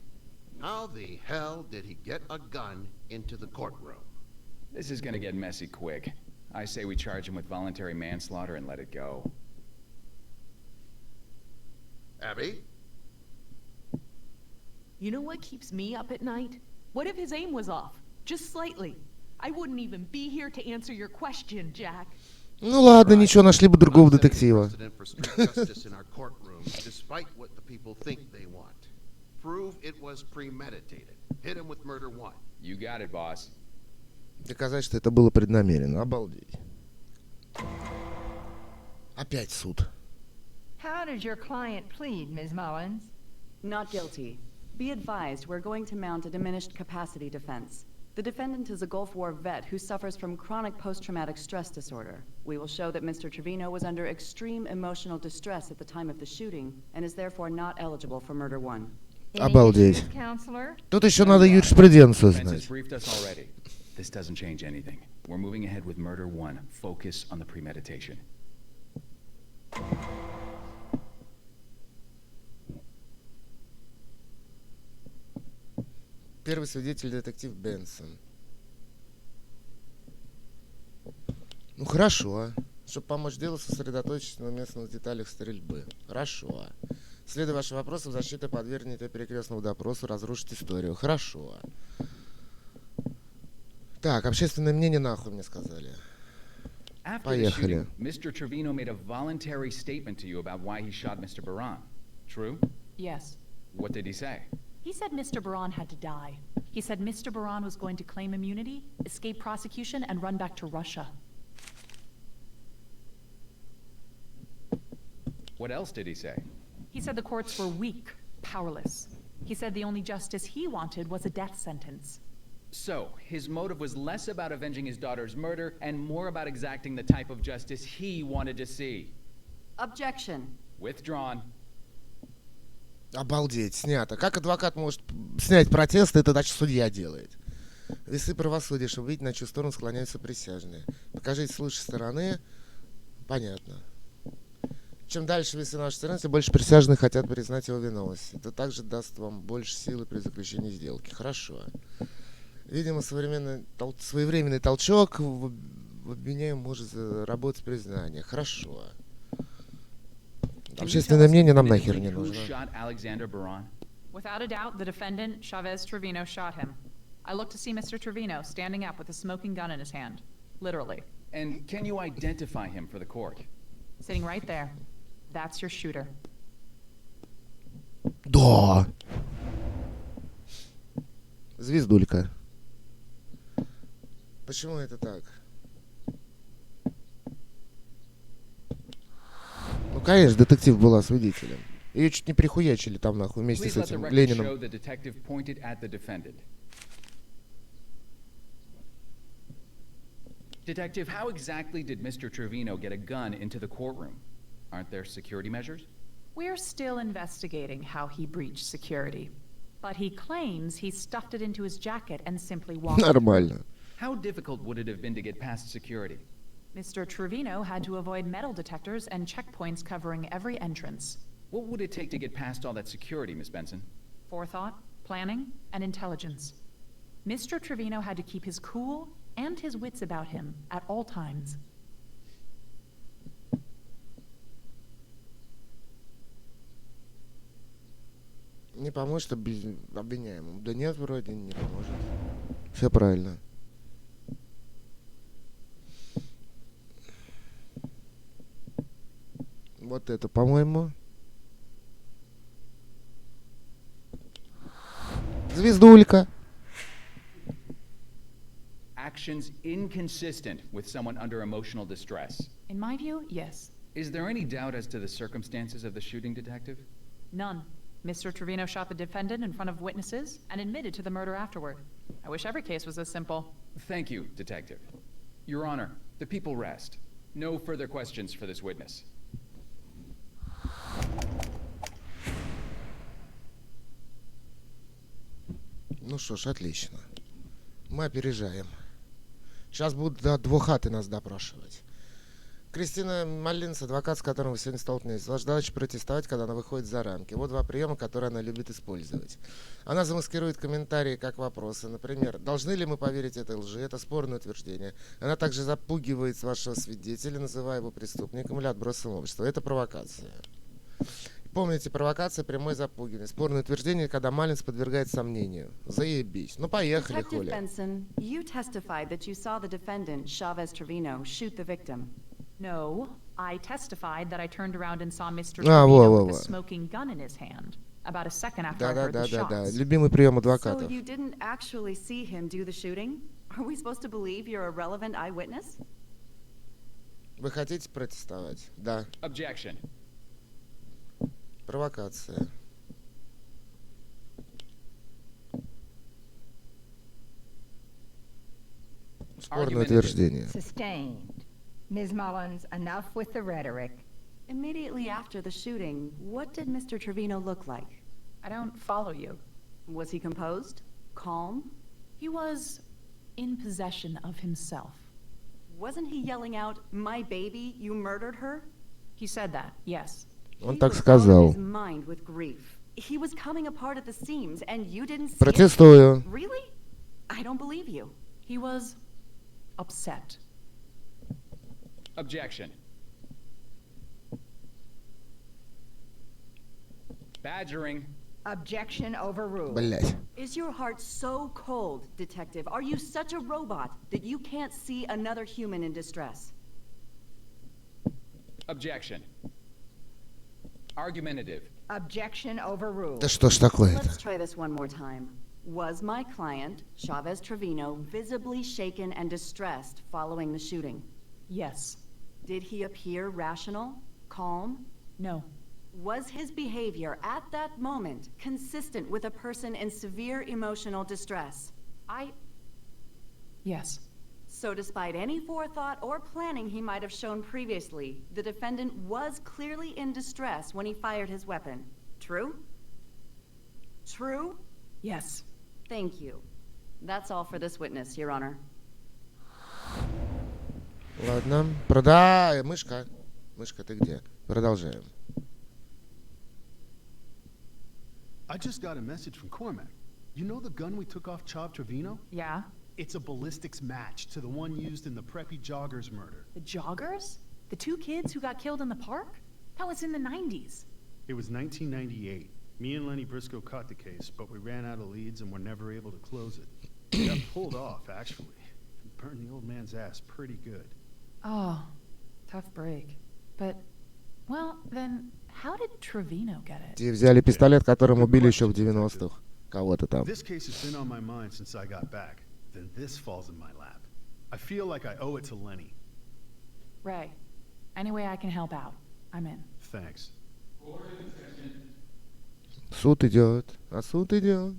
How the hell did he get a gun into the courtroom? This is gonna get messy quick. I say we charge him with voluntary manslaughter and let it go. Abby? You know what keeps me up at night? What if his aim was off? Just slightly. I wouldn't even be here to answer your question, Jack. Ну ладно, ничего, нашли бы другого детектива. Despite what the people think they want. Prove it was premeditated. Hit him with murder one. You got it, boss. Доказать, что это было преднамеренно. Обалдеть. Опять суд. How does your client plead, Ms. Mullins? Not guilty. Be advised, we're going to mount a diminished capacity defense. The defendant is a Gulf War vet who suffers from chronic post-traumatic stress disorder. We will show that Mr. Trevino was under extreme emotional distress at the time of the shooting and is therefore not eligible for murder one. Обалдеть. Counselor? Тут еще надо юриспруденцию знать. Briefed us already. This doesn't change anything. We're moving ahead with murder one. Focus on the premeditation. Первый свидетель детектив Бенсон. Ну хорошо. Чтобы помочь делу, сосредоточиться на местных деталях стрельбы. Хорошо. Следуя вашим вопросам, защита подвергнет перекрестному допросу, разрушить историю. Хорошо. Так, общественное мнение нахуй мне сказали. After the shooting, Mr. Trevino made a voluntary statement to you about why he shot Mr. Baran. True? Yes. What did he say? He said Mr. Baran had to die. He said Mr. Baran was going to claim immunity, escape prosecution, and run back to Russia. What else did he say? He said the courts were weak, powerless. He said the only justice he wanted was a death sentence. So, his motive was less about avenging his daughter's murder and more about exacting the type of justice he wanted to see. Objection. Withdrawn. Обалдеть, снято. Как адвокат может снять протест, это значит судья делает. Весы правосудия, чтобы видеть, на чью сторону склоняются присяжные. Покажите с лучшей стороны. Понятно. Чем дальше весы нашей стороны, тем больше присяжных хотят признать его виновность. Это также даст вам больше силы при заключении сделки. Хорошо. Видимо, своевременный толчок в обвиняемом может заработать признание. Хорошо. Общественное мнение нам нахер не нужно. Without a doubt, the defendant, Chavez Trevino, shot him. I looked to see Mr. Trevino standing up with a smoking gun in his hand. Literally. And can you identify him for the court? Sitting right there. That's your shooter. Да. Звездулька. Почему это так? Ну, конечно, детектив была свидетелем. Ее чуть не прихуячили там, нахуй, вместе с этим Лениным. Detective, how exactly did Mr. Trevino get a gun into the courtroom? Aren't there security measures? We're still investigating how he breached security. But he claims he stuffed it into his jacket and simply walked. Нормально. How difficult would it have been to get past security? Mr. Trevino had to avoid metal detectors and checkpoints covering every entrance. What would it take to get past all that security, Miss Benson? Forethought, planning, and intelligence. Mr. Trevino had to keep his cool and his wits about him at all times. Не поможет обвиняемому. Да нет, вроде не поможет. Все правильно. Вот это, по-моему. Звездулька. Actions inconsistent with someone under emotional distress. In my view, yes. Is there any doubt as to the circumstances of the shooting, Detective? None. Mr. Trevino shot the defendant in front of witnesses and admitted to the murder afterward. I wish every case was as simple. Thank you, Detective. Your Honor, the people rest. No further questions for this witness. Ну что ж, отлично. Мы опережаем. Сейчас будут до двухаты нас допрашивать. Кристина Маллинс, адвокат, с которым вы сегодня столкнулись. Ваша задача протестовать, когда она выходит за рамки. Вот два приема, которые она любит использовать. Она замаскирует комментарии как вопросы. Например, должны ли мы поверить этой лжи? Это спорное утверждение. Она также запугивает вашего свидетеля, называя его преступником или отбросом общества. Это провокация. Помните, провокация, прямое запугивание. Спорное утверждение, когда Маллинс подвергает сомнению. Заебись. Ну поехали, Detective Хуля. Benson, you testified that you saw the defendant, Chavez Trevino, shoot the victim. No, I testified that I turned around and saw Mr. А, Trevino with a smoking gun in his hand. About a second after I heard the Да. shots. Любимый прием So адвокатов. you didn't actually see him do the shooting? Are we supposed to believe you're a relevant eyewitness? Вы хотите протестовать? Да. Objection. Провокация. Спорное утверждение. Sustained. Ms. Mullins, enough with the rhetoric. Immediately after the shooting, what did Mr. Trevino look like? I don't follow you. Was he composed? Calm? He was in possession of himself. Wasn't he yelling out, "My baby, you murdered her"? He said that, yes. Он так сказал. His mind with grief. He was coming apart at the seams, and you didn't see Протестую. it? Really? I don't believe you. He was upset. Objection. Badgering. Objection overruled. Блять. Is your heart so cold, Detective? Are you such a robot that you can't see another human in distress? Objection. Argumentative. Objection overruled. Да что ж такое-то? Let's try this one more time. Was my client, Chavez Trevino, visibly shaken and distressed following the shooting? Yes. Did he appear rational, calm? No. Was his behavior at that moment consistent with a person in severe emotional distress? Yes. So despite any forethought or planning he might have shown previously, the defendant was clearly in distress when he fired his weapon. True? True? Yes. Thank you. That's all for this witness, Your Honor. Ладно. Продай. Мышка. Мышка, ты где? Продолжаем. I just got a message from Cormac. You know the gun we took off Chav Trevino? Yeah? It's a ballistics match to the one used in the preppy joggers murder. The joggers? The two kids who got killed in the park? That was in the 90s. It was 1998. Me and Lenny Briscoe caught the case, but we ran out of leads and were never able to close it. We got pulled off, actually. It burned the old man's ass pretty good. Oh, tough break. But, well, then, how did Trevino get it? Те взяли пистолет, которым убили еще в 90-х. Кого-то там. This case has been on my mind since I got back. Then this falls in my lap. I feel like I owe it to Lenny. Ray, any way I can help out, I'm in. Thanks. Суд идет. А суд идет.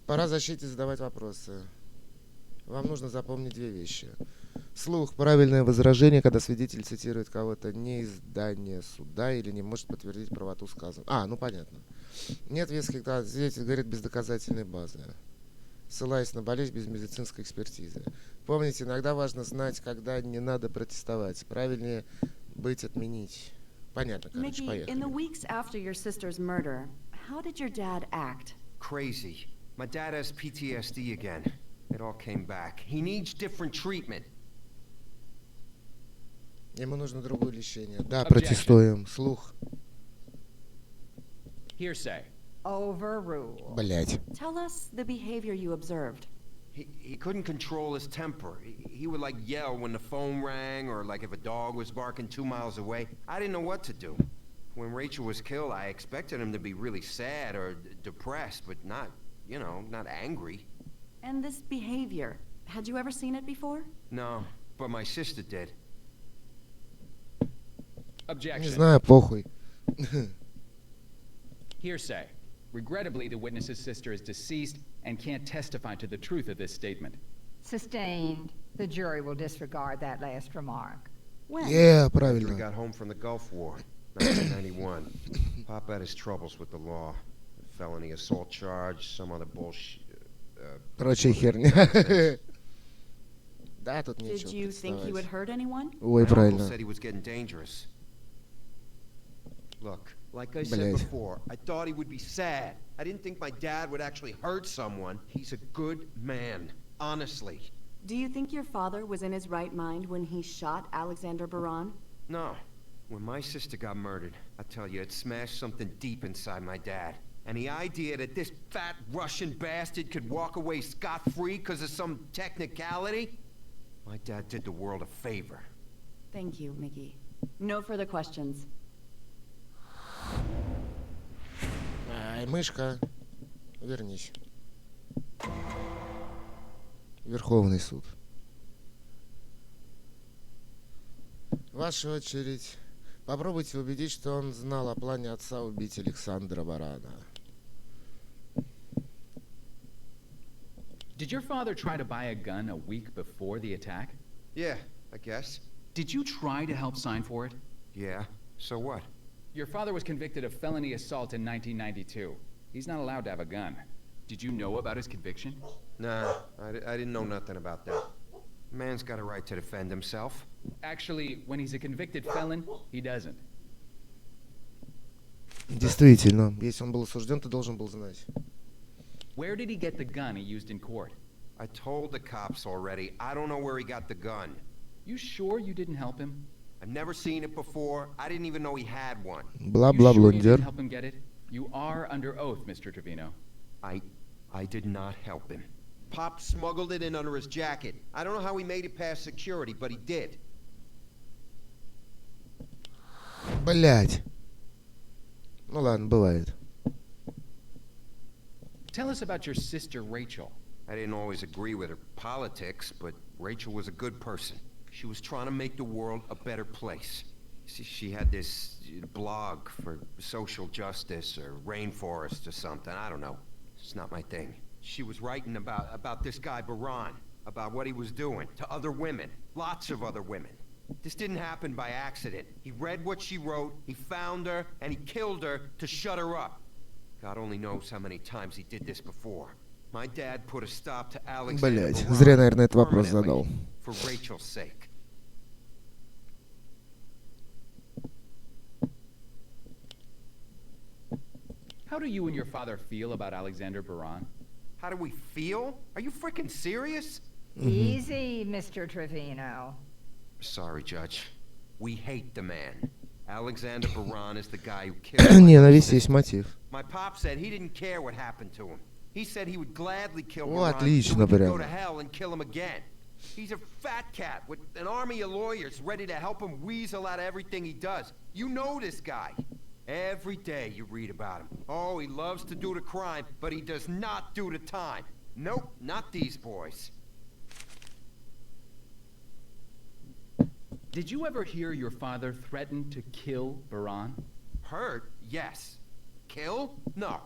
Пора защите задавать вопросы. Вам нужно запомнить две вещи. Слух, правильное возражение, когда свидетель цитирует кого-то не из здания суда или не может подтвердить правоту сказанного. Ну понятно. Нет веских, когда свидетель говорит без доказательной базы. ссылаясь на болезнь без медицинской экспертизы. Помните, иногда важно знать, когда не надо протестовать. Правильнее быть отменить. Понятно, короче, Mickey, поехали. in the weeks after your sister's murder, how did your dad act? Crazy. My dad has PTSD again. It all came back. He needs different treatment. Ему нужно другое лечение. Да, Objection. протестуем. Слух. Hearsay. Overruled. Блять. Tell us the behavior you observed. He couldn't control his temper. He would like yell when the phone rang or like if a dog was barking 2 miles away. I didn't know what to do. When Rachel was killed, I expected him to be really sad or depressed, but not, you know, not angry. And this behavior, had you ever seen it before? No, but my sister did. Objection. Не знаю, похуй. Hearsay. Regrettably, the witness's sister is deceased and can't testify to the truth of this statement. Sustained. The jury will disregard that last remark. When? Yeah, After правильно. he got home from the Gulf War, 1991. Pop had his troubles with the law. A felony assault charge, some other bullshit. Прочая херня. Да, тут Did нечего you think he would протестовать. hurt anyone? Ой, My uncle правильно. said he was getting dangerous. Look, like I said Блядь. before, I thought he would be sad. I didn't think my dad would actually hurt someone. He's a good man, honestly. Do you think your father was in his right mind when he shot Alexander Baran? No. When my sister got murdered, I tell you, it smashed something deep inside my dad. And the idea that this fat Russian bastard could walk away scot-free because of some technicality? My dad did the world a favor. Thank you, Mickey. No further questions. Ай, мышка, вернись. Верховный суд. Ваша очередь. Попробуйте убедить, что он знал о плане отца убить Александра Барана. Did your father try to buy a gun a week before the attack? Yeah, I guess. Did you try to help sign for it? Yeah, so what? Your father was convicted of felony assault in 1992. He's not allowed to have a gun. Did you know about his conviction? Nah, I didn't know nothing about that. Man's got a right to defend himself. Actually, when he's a convicted felon, he doesn't. Действительно, если он был осужден, ты должен был знать. Where did he get the gun he used in court? I told the cops already. I don't know where he got the gun. You sure you didn't help him? I've never seen it before. I didn't even know he had one. Бла-бла, You sure you блондер. didn't help him get it? You are under oath, Mr. Trevino. I did not help him. Pop smuggled it in under his jacket. I don't know how he made it past security, but he did. Блять. Ну ладно, бывает. Tell us about your sister, Rachel. I didn't always agree with her politics, but Rachel was a good person. She was trying to make the world a better place. She had this blog for social justice or rainforest or something. I don't know. It's not my thing. She was writing about this guy, Baran, about what he was doing to other women, lots of other women. This didn't happen by accident. He read what she wrote, he found her, and he killed her to shut her up. God only knows how many times he did this before. My dad put a stop to Alexander Блять, Baran зря, наверное, этот вопрос permanently, задал. for Rachel's sake. How do you and your father feel about Alexander Baran? How do we feel? Are you freaking serious? Easy, Mr. Trevino. Sorry, Judge. We hate the man. Alexander Baran is the guy who killed my Ненависть sister. есть мотив. My pop said he didn't care what happened to him. He said he would gladly kill О, Baran отлично so he could go прям. to hell and kill him again. He's a fat cat with an army of lawyers ready to help him weasel out of everything he does. You know this guy. Every day you read about him. Oh, he loves to do the crime, but he does not do the time. Nope, not these boys. Did you ever hear your father threaten to kill Baran? Hurt? Yes. Kill? No.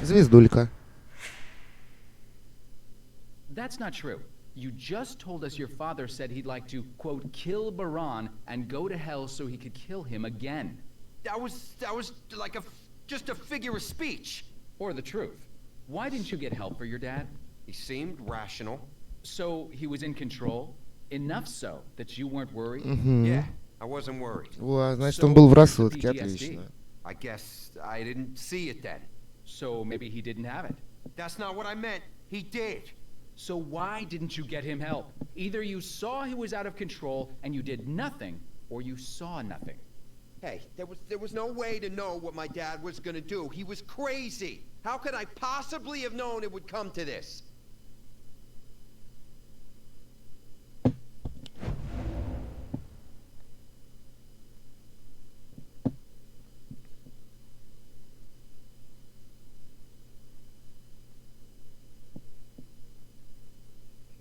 Звездулька. That's not true. You just told us your father said he'd like to, quote, kill Baran and go to hell so he could kill him again. That was like just a figure of speech. Or the truth. Why didn't you get help for your dad? He seemed rational. So he was in control? Enough so that you weren't worried? Yeah, I wasn't worried. Значит, он был в рассудке, отлично. I guess I didn't see it then. So maybe he didn't have it. That's not what I meant. He did. So why didn't you get him help? Either you saw he was out of control and you did nothing, or you saw nothing. Hey, there was no way to know what my dad was gonna do. He was crazy. How could I possibly have known it would come to this?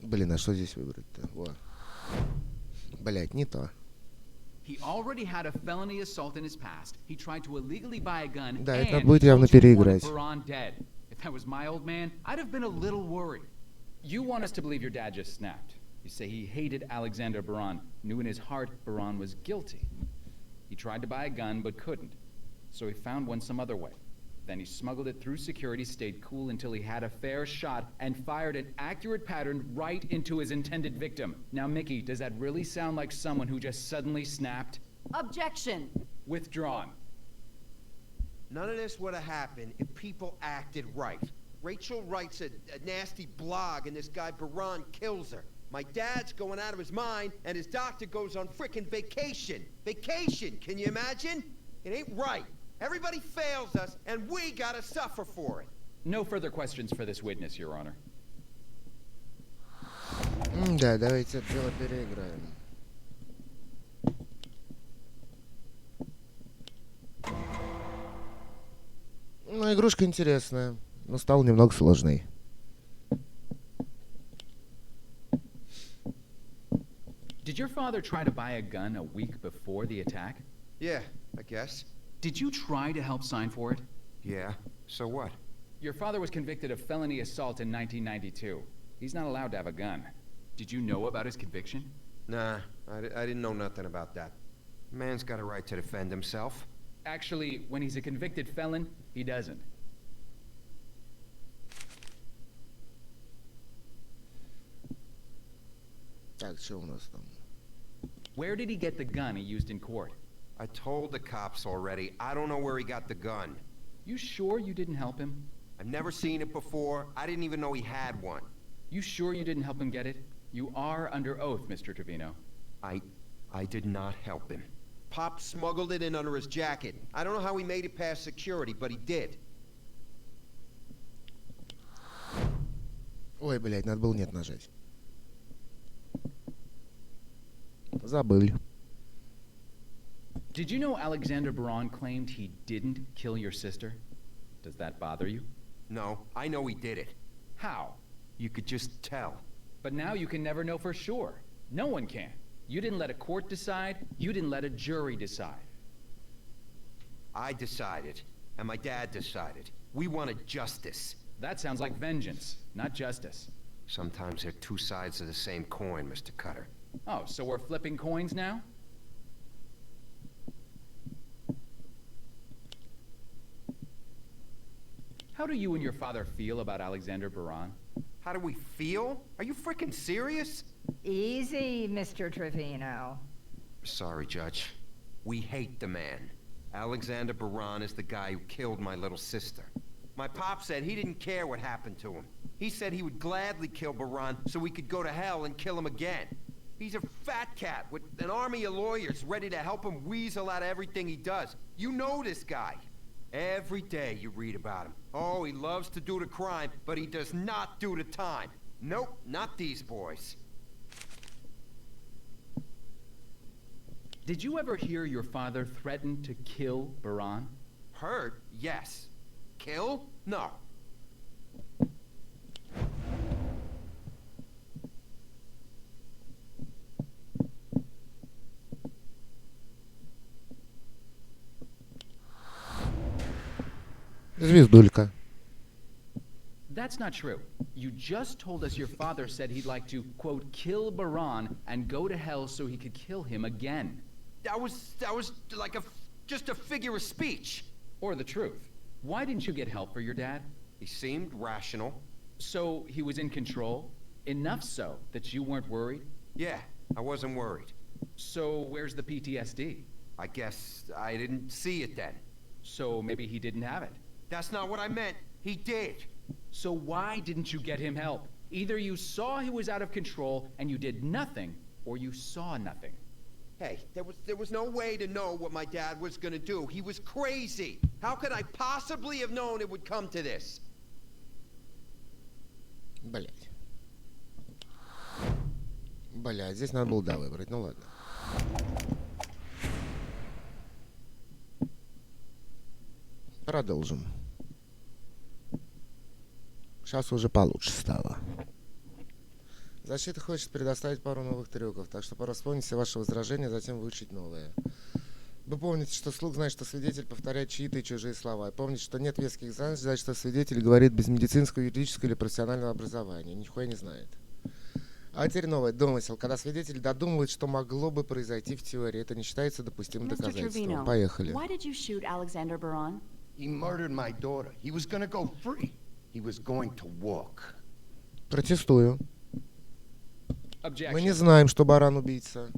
Блин, а что здесь выбрать-то? Во. Блять, не то. He already had a felony assault in his past. He tried to illegally buy a gun. Да, это будет явно переиграть. If that was my old man, I'd have been a little worried. You want us to believe your dad just snapped. You say he hated Alexander Baran, knew in his heart Baran was guilty. He tried to buy a gun but couldn't. So he found one some other way. Then he smuggled it through security, stayed cool until he had a fair shot, and fired an accurate pattern right into his intended victim. Now, Mickey, does that really sound like someone who just suddenly snapped? Objection. Withdrawn. None of this would have happened if people acted right. Rachel writes a nasty blog and this guy Baran kills her. My dad's going out of his mind and his doctor goes on frickin' vacation. Vacation, can you imagine? It ain't right. Everybody fails us, and we gotta suffer for it. No further questions for this witness, Your Honor. Да, давайте это дело переиграем. Ну, игрушка интересная, но стала немного сложной. Did your father try to buy a gun a week before the attack? Yeah, I guess. Did you try to help sign for it? Yeah, so what? Your father was convicted of felony assault in 1992. He's not allowed to have a gun. Did you know about his conviction? Nah, I didn't know nothing about that. Man's got a right to defend himself. Actually, when he's a convicted felon, he doesn't. Так, что у нас там? Where did he get the gun he used in court? I told the cops already. I don't know where he got the gun. You sure you didn't help him? I've never seen it before. I didn't even know he had one. You sure you didn't help him get it? You are under oath, Mr. Trevino. I did not help him. Pop smuggled it in under his jacket. I don't know how he made it past security, but he did. Ой, блядь, надо было нет нажать. Забыли. Did you know Alexander Baran claimed he didn't kill your sister? Does that bother you? No, I know he did it. How? You could just tell. But now you can never know for sure. No one can. You didn't let a court decide. You didn't let a jury decide. I decided, and my dad decided. We wanted justice. That sounds like vengeance, not justice. Sometimes they're two sides of the same coin, Mr. Cutter. Oh, so we're flipping coins now? How do you and your father feel about Alexander Baran? How do we feel? Are you frickin' serious? Easy, Mr. Trevino. Sorry, Judge. We hate the man. Alexander Baran is the guy who killed my little sister. My pop said he didn't care what happened to him. He said he would gladly kill Baran so we could go to hell and kill him again. He's a fat cat with an army of lawyers ready to help him weasel out of everything he does. You know this guy. Every day you read about him. Oh, he loves to do the crime, but he does not do the time. Nope, not these boys. Did you ever hear your father threaten to kill Baran? Heard? Yes. Kill? No. Звездулька. That's not true. You just told us your father said he'd like to, quote, kill Baran and go to hell so he could kill him again. That was like just a figure of speech. Or the truth. Why didn't you get help for your dad? He seemed rational. So he was in control? Enough so that you weren't worried? Yeah, I wasn't worried. So where's the PTSD? I guess I didn't see it then. So maybe he didn't have it. That's not what I meant. He did. So why didn't you get him help? Either you saw he was out of control and you did nothing, or you saw nothing. Hey, there was no way to know what my dad was gonna do. He was crazy. How could I possibly have known it would come to this? Блять. Блять, здесь надо было да выбрать, ну ладно. Продолжим. Сейчас уже получше стало. Защита хочет предоставить пару новых трюков, так что пора вспомнить все ваши возражения, затем выучить новые. Вы помните, что слух значит, что свидетель повторяет чьи-то и чужие слова. И помните, что нет веских значит, что свидетель говорит без медицинского, юридического или профессионального образования. Нихуя не знает. А теперь новый домысел. Когда свидетель додумывает, что могло бы произойти в теории, это не считается допустимым доказательством. Поехали. Why did you shoot Alexander Baran? He murdered my daughter. He was gonna go free. He was going to walk. Протестую. Objection. Мы не знаем, что Баран убийца.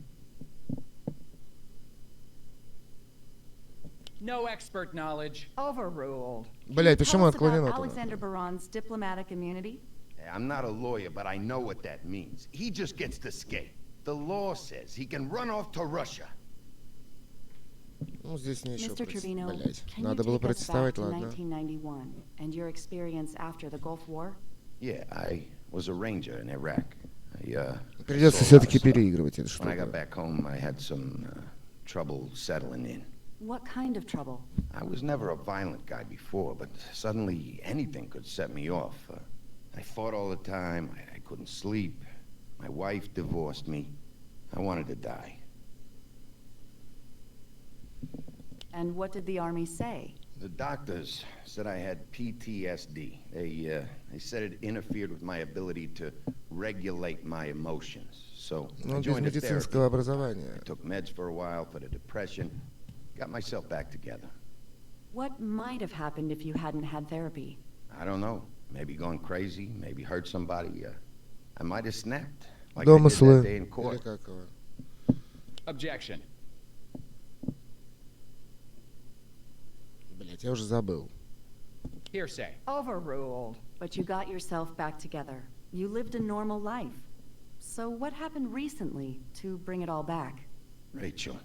No expert knowledge. Overruled. Блять, почему отклонено туда? Alexander Baran's diplomatic immunity? I'm not a lawyer, but I know what that means. He just gets to skate. The law says he can run off to Russia. Ну, здесь не еще Mr. Trevino, блять. can Надо you было take us back протестовать, to ладно. 1991 and your experience after the Gulf War? Yeah, I was a ranger in Iraq. Придется все-таки переигрывать эту When I got штуку. back home, I had some trouble settling in. What kind of trouble? I was never a violent guy before, but suddenly anything could set me off. I fought all the time. I couldn't sleep. My wife divorced me. I wanted to die. And what did the Army say? The doctors said I had PTSD. They said it interfered with my ability to regulate my emotions. So I Ну, без joined a медицинского therapy. образования. I took meds for a while for the depression. Got myself back together. What might have happened if you hadn't had therapy? I don't know. Maybe gone crazy. Maybe hurt somebody. I might have snapped. Like I did Домыслы. that day in Или court. как его? Objection. Блять, я уже забыл. Hearsay. Overruled. But you got yourself back together. You lived a normal life. So what happened recently to bring it all back? Rachel.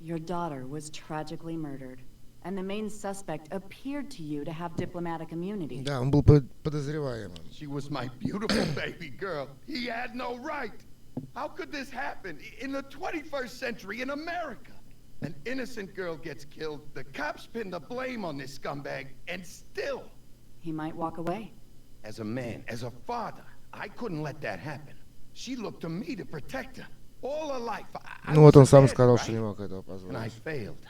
Your daughter was tragically murdered, and the main suspect appeared to you to have diplomatic immunity. Да, он был подозреваемым. She was my beautiful baby girl. He had no right. How could this happen in the 21st century in America? An innocent girl gets killed. The cops pin the blame on this scumbag, and still. He might walk away. As a man, as a father, I couldn't let that happen. She looked to me to protect her. All her life. I Ну вот он was сам a сказал, dad, что не right? мог этого And I позволить. failed.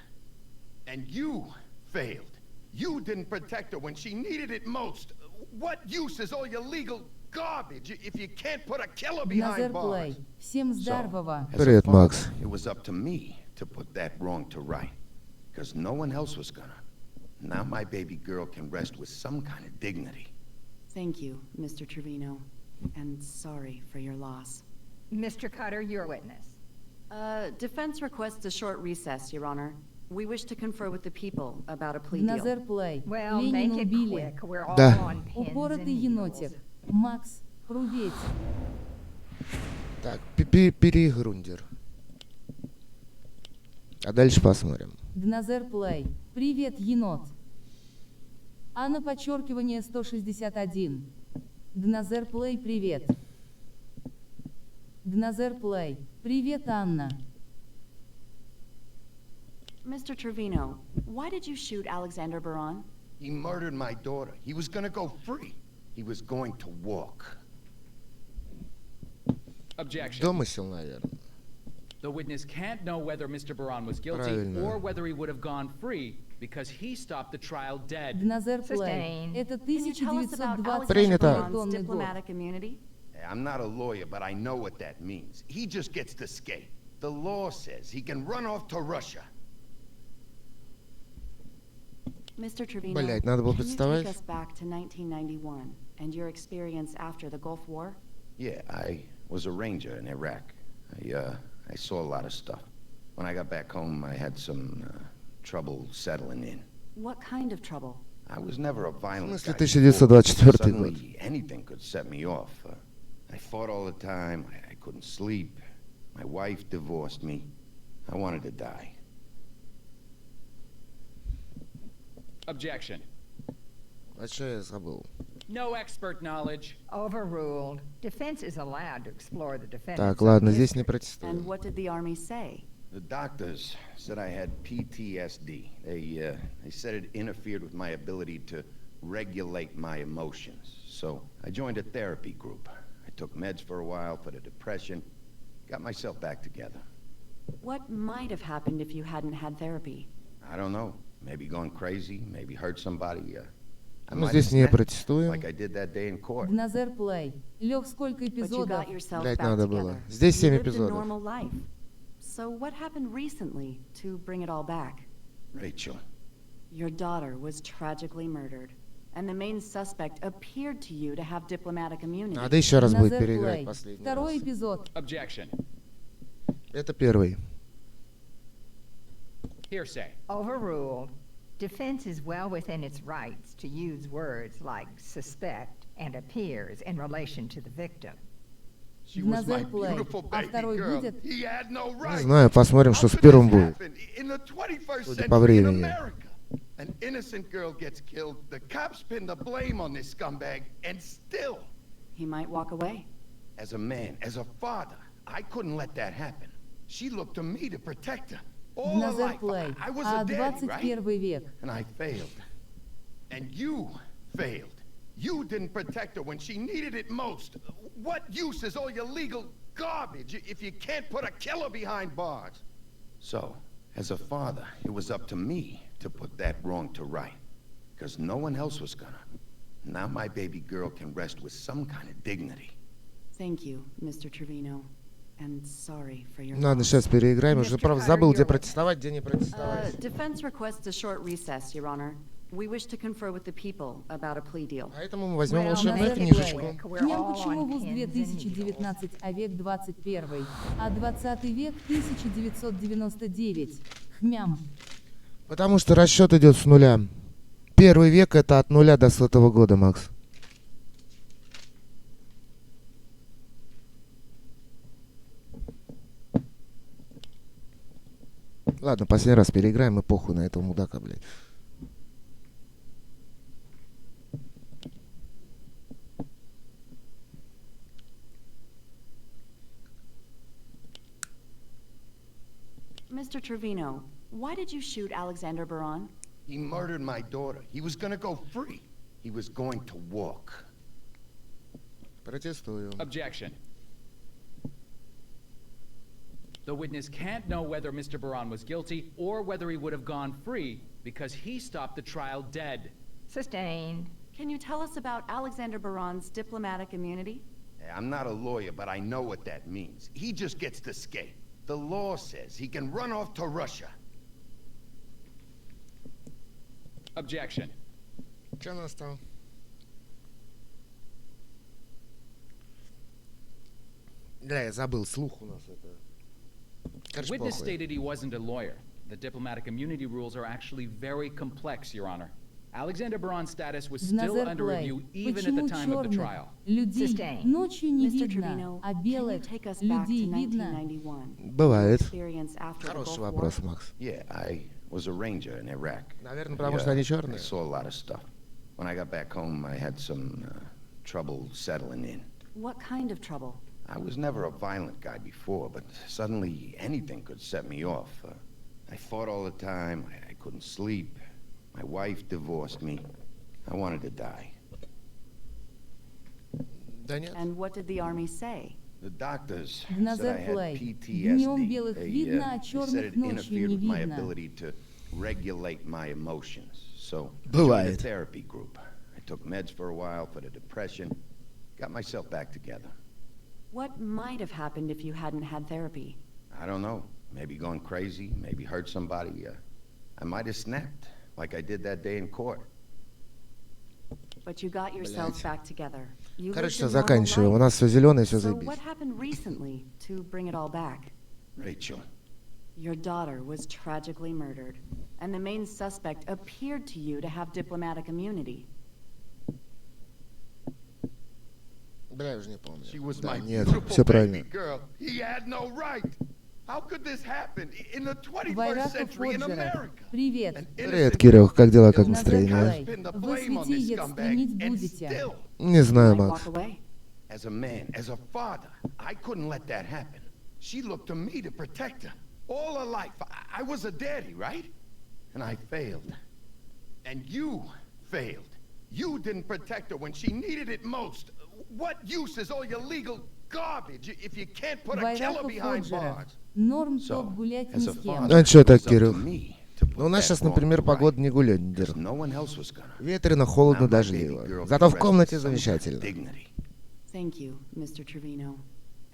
And you failed. You didn't protect her when she needed it most. What use is all your legal garbage if you can't put a killer behind Назер bars? Плей. Всем So, здорово. as a Привет, father, Макс. it was up to me to put that wrong to right. Because no one else was gonna. Now my baby girl can rest with some kind of dignity. Thank you, Mr. Trevino, and sorry for your loss. Mr. Cutter, your witness. Defense requests a short recess, Your Honor. We wish to confer with the people about a plea Назер deal. Плей. Well, Ленина make it убили. quick. We're all Да. on pins Упоротый and needles. енотик. Макс, Руветь. Так, переигрундер. А дальше посмотрим. Дназер Плей. Привет, енот. Анна подчеркивание 161. Дназер Плей, привет. Дназер Плей. Привет, Анна. Mr. Trevino, why did you shoot Alexander Baran? He murdered my daughter. He was gonna go free. He was going to walk. Objection. Домысел, наверное. The witness can't know whether Mr. Baran was guilty Правильно. or whether he would have gone free because he stopped the trial dead. Донат плей. Это Can you tell us about 1920 Принято. Alexander Baron's год. diplomatic immunity? I'm not a lawyer, but I know what that means. He just gets to skate. The law says he can run off to Russia. Mr. Trevino, Блядь, надо было can you представить. take us back to 1991 and your experience after the Gulf War? Yeah, I was a ranger in Iraq. I saw a lot of stuff. When I got back home, I had some trouble settling in. What kind of trouble? I was never a violent смысле, guy. 1924 Suddenly, anything could set me off. I fought all the time. I couldn't sleep. My wife divorced me. I wanted to die. Objection. А что я забыл? No expert knowledge. Overruled. Defense is allowed to explore the defendant's Так, ладно, own здесь не history. протестую. And what did the Army say? The doctors said I had PTSD. They said it interfered with my ability to regulate my emotions. So I joined a therapy group. I took meds for a while for the depression, got myself back together. What might have happened if you hadn't had therapy? I don't know. Maybe gone crazy, maybe hurt somebody. I Ну, might здесь have не snapped, протестуем. like I did that day in court. Донат плей. Лег, сколько But you эпизодов? got yourself Блядь, back надо together. было. Здесь 7 You lived a эпизодов. normal life. So what happened recently to bring it all back? Rachel, Your daughter was tragically murdered, and the main suspect appeared to you to have diplomatic immunity. Надо еще раз будет Донат переиграть плей. последний Второй раз. эпизод. Objection. Это первый. Hearsay. Overruled. Defense is well within its rights to use words like suspect and appears in relation to the victim. she was my Донат плей. beautiful А baby второй girl. будет? He had no Не right. знаю, посмотрим, что How с could первым this будет. happen in the 21st Судя по century in времени. America? An innocent girl gets killed. The cops pin the blame on this scumbag, and still, He might walk away. as a man, as a father, I couldn't let that happen. She looked to me to protect her. All her Донат life, плей. I was А a daddy, right? 21 век. And I failed. And you failed. You didn't protect her when she needed it most. What use is all your legal garbage if you can't put a killer behind bars? So, as a father, it was up to me to put that wrong to right. Because no one else was gonna. Now my baby girl can rest with some kind of dignity. Thank you, Mr. Trevino, and sorry for your Ладно, loss. сейчас переиграем. Уже, Mr. правда, Carter, забыл, где you're- протестовать, где не протестовать. Defense requests a short recess, Your Honor. We wish to confer with the people about a plea deal. Поэтому мы возьмем Well, волшебную make it книжечку. quick. We're Днем all почему on вуз pins and needles. 2019, а век 21, а 20 век 1999. Хмям. Потому что расчет идет с нуля. Первый век это от 0 до 100 года, Макс. Ладно, последний раз переиграем и похуй на этого мудака, блядь. Mr. Trevino, why did you shoot Alexander Baron? He murdered my daughter. He was gonna go free. He was going to walk. Протестую. Objection. The witness can't know whether Mr. Baron was guilty or whether he would have gone free because he stopped the trial dead. Sustained. Can you tell us about Alexander Baron's diplomatic immunity? I'm not a lawyer, but I know what that means. He just gets to skate. The law says he can run off to Russia. Objection. Что настал? Бля, я забыл, слух у нас это. Короче, Witness похуй. stated he wasn't a lawyer. The diplomatic immunity rules are actually very complex, Your Honor. Alexander Baron's status was still Донат under плей. review even at the Почему time of the черных trial. людей Sustained. ночью не Mr. видно, Trevino, а can you белых take us back to людей видно? 1991? Бывает. Experience after the Хороший Gulf War? вопрос, Макс. Yeah, I was a ranger in Iraq. Наверное, потому что они I черные. saw a lot of stuff. When I got back home, I had some trouble settling in. What kind of trouble? I was never a violent guy before, but suddenly anything could set me off. I fought all the time. I couldn't sleep. My wife divorced me. I wanted to die. Да нет. And what did the Army say? The doctors Донат said I had плей. PTSD. Днем белых видно, а They said черных it ночью interfered не with my видно. ability to regulate my emotions. So I joined a Бывает. therapy group. I took meds for a while for the depression. Got myself back together. What might have happened if you hadn't had therapy? I don't know. Maybe gone crazy. Maybe hurt somebody. I might have snapped, like I did that day in court. But you got yourselves back together. You Короче, lived a normal заканчиваем. У life. нас все зеленое, все So заебись. what happened recently to bring it all back? Rachel. Your daughter was tragically murdered, and the main suspect appeared to you to have diplomatic immunity. Бля, я уже не помню. She was Да, my нет, beautiful все baby правильно. girl. He had no right. How could this happen in the 21st Вайрахов century in Фоджеров. America? Привет. Привет, Кирилл, как дела, как настроение? Вы светиец стримить будете. Не знаю, Might Макс. walk away. As a man, as a father, I couldn't let that happen. She looked to me to protect her. All her life, I was a daddy, right? And I failed. And you failed. You didn't protect her when she needed it most. What use is all your legal garbage if you can't put a killer Вайрахов behind Фоджеров. bars? Норм топ гулять ни с кем. А что так, Кирилл? Ну, у нас сейчас, например, погода не гулядер. Ветрено, холодно, дождливо. Зато в комнате замечательно. Thank you, Mr. Trevino,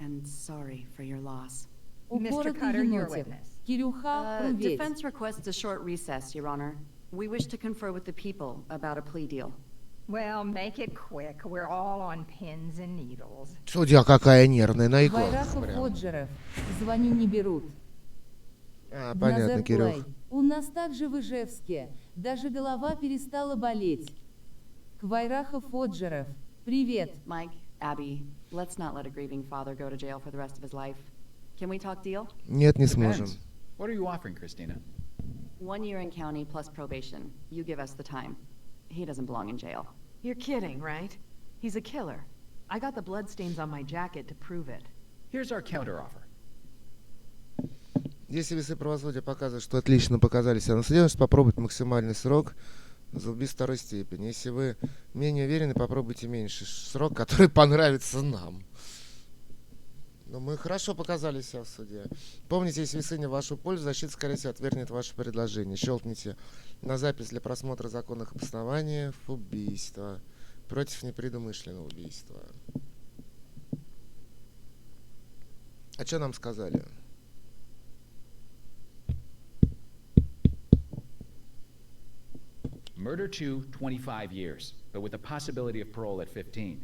and sorry for your loss. Упоротый енотик. Кирюха, привет. Defense requests a short recess, Your Honor. We wish to confer with the people about a plea deal. Well, make it quick. We're all on pins and needles. Судья какая нервная, на иглах. Вайрахов прям. Фоджеров. Звоню, не берут. А, понятно, Назар Кирилл. Плей. У нас так же в Ижевске. Даже голова перестала болеть. Квайрахов Фоджеров. Привет. Mike, Abby, let's not let a grieving father go to jail for the rest of his life. Can we talk deal? Нет, не сможем. Depends. What are you offering, Christina? 1 year in county plus probation. You give us the time. He doesn't belong in jail. You're kidding, right? He's a killer. I got the bloodstains on my jacket to prove it. Here's our counteroffer. Если весы правосудия показывают, что отлично показали себя на суде, значит попробовать максимальный срок за убийство второй степени. Если вы менее уверены, попробуйте меньший срок, который понравится нам. Но мы хорошо показали себя в суде. Помните, если весы не в вашу пользу, защита, скорее всего, отвергнет ваше предложение. Щелкните на запись для просмотра законных обоснований убийства против непредумышленного убийства. А что нам сказали? Murder 2, 25 years, but with the possibility of parole at 15.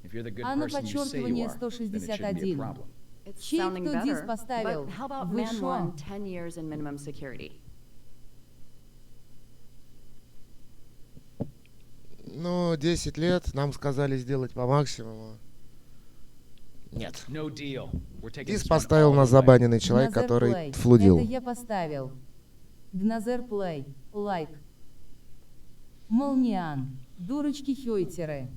If you're the good А на person you say you подчеркивание are, then it shouldn't be a 161. problem. It's Чей sounding кто диск better, поставил? but how about Вы man шо? 1, 10 years in minimum security? Ну, 10 лет нам сказали сделать по максимуму. Нет. No deal. We're taking Диск this one поставил all нас the way. забаненный человек, Гназер который Плей. флудил. Это я поставил. Гназер Плей. Лайк. Молниан. Дурочки хёйтеры.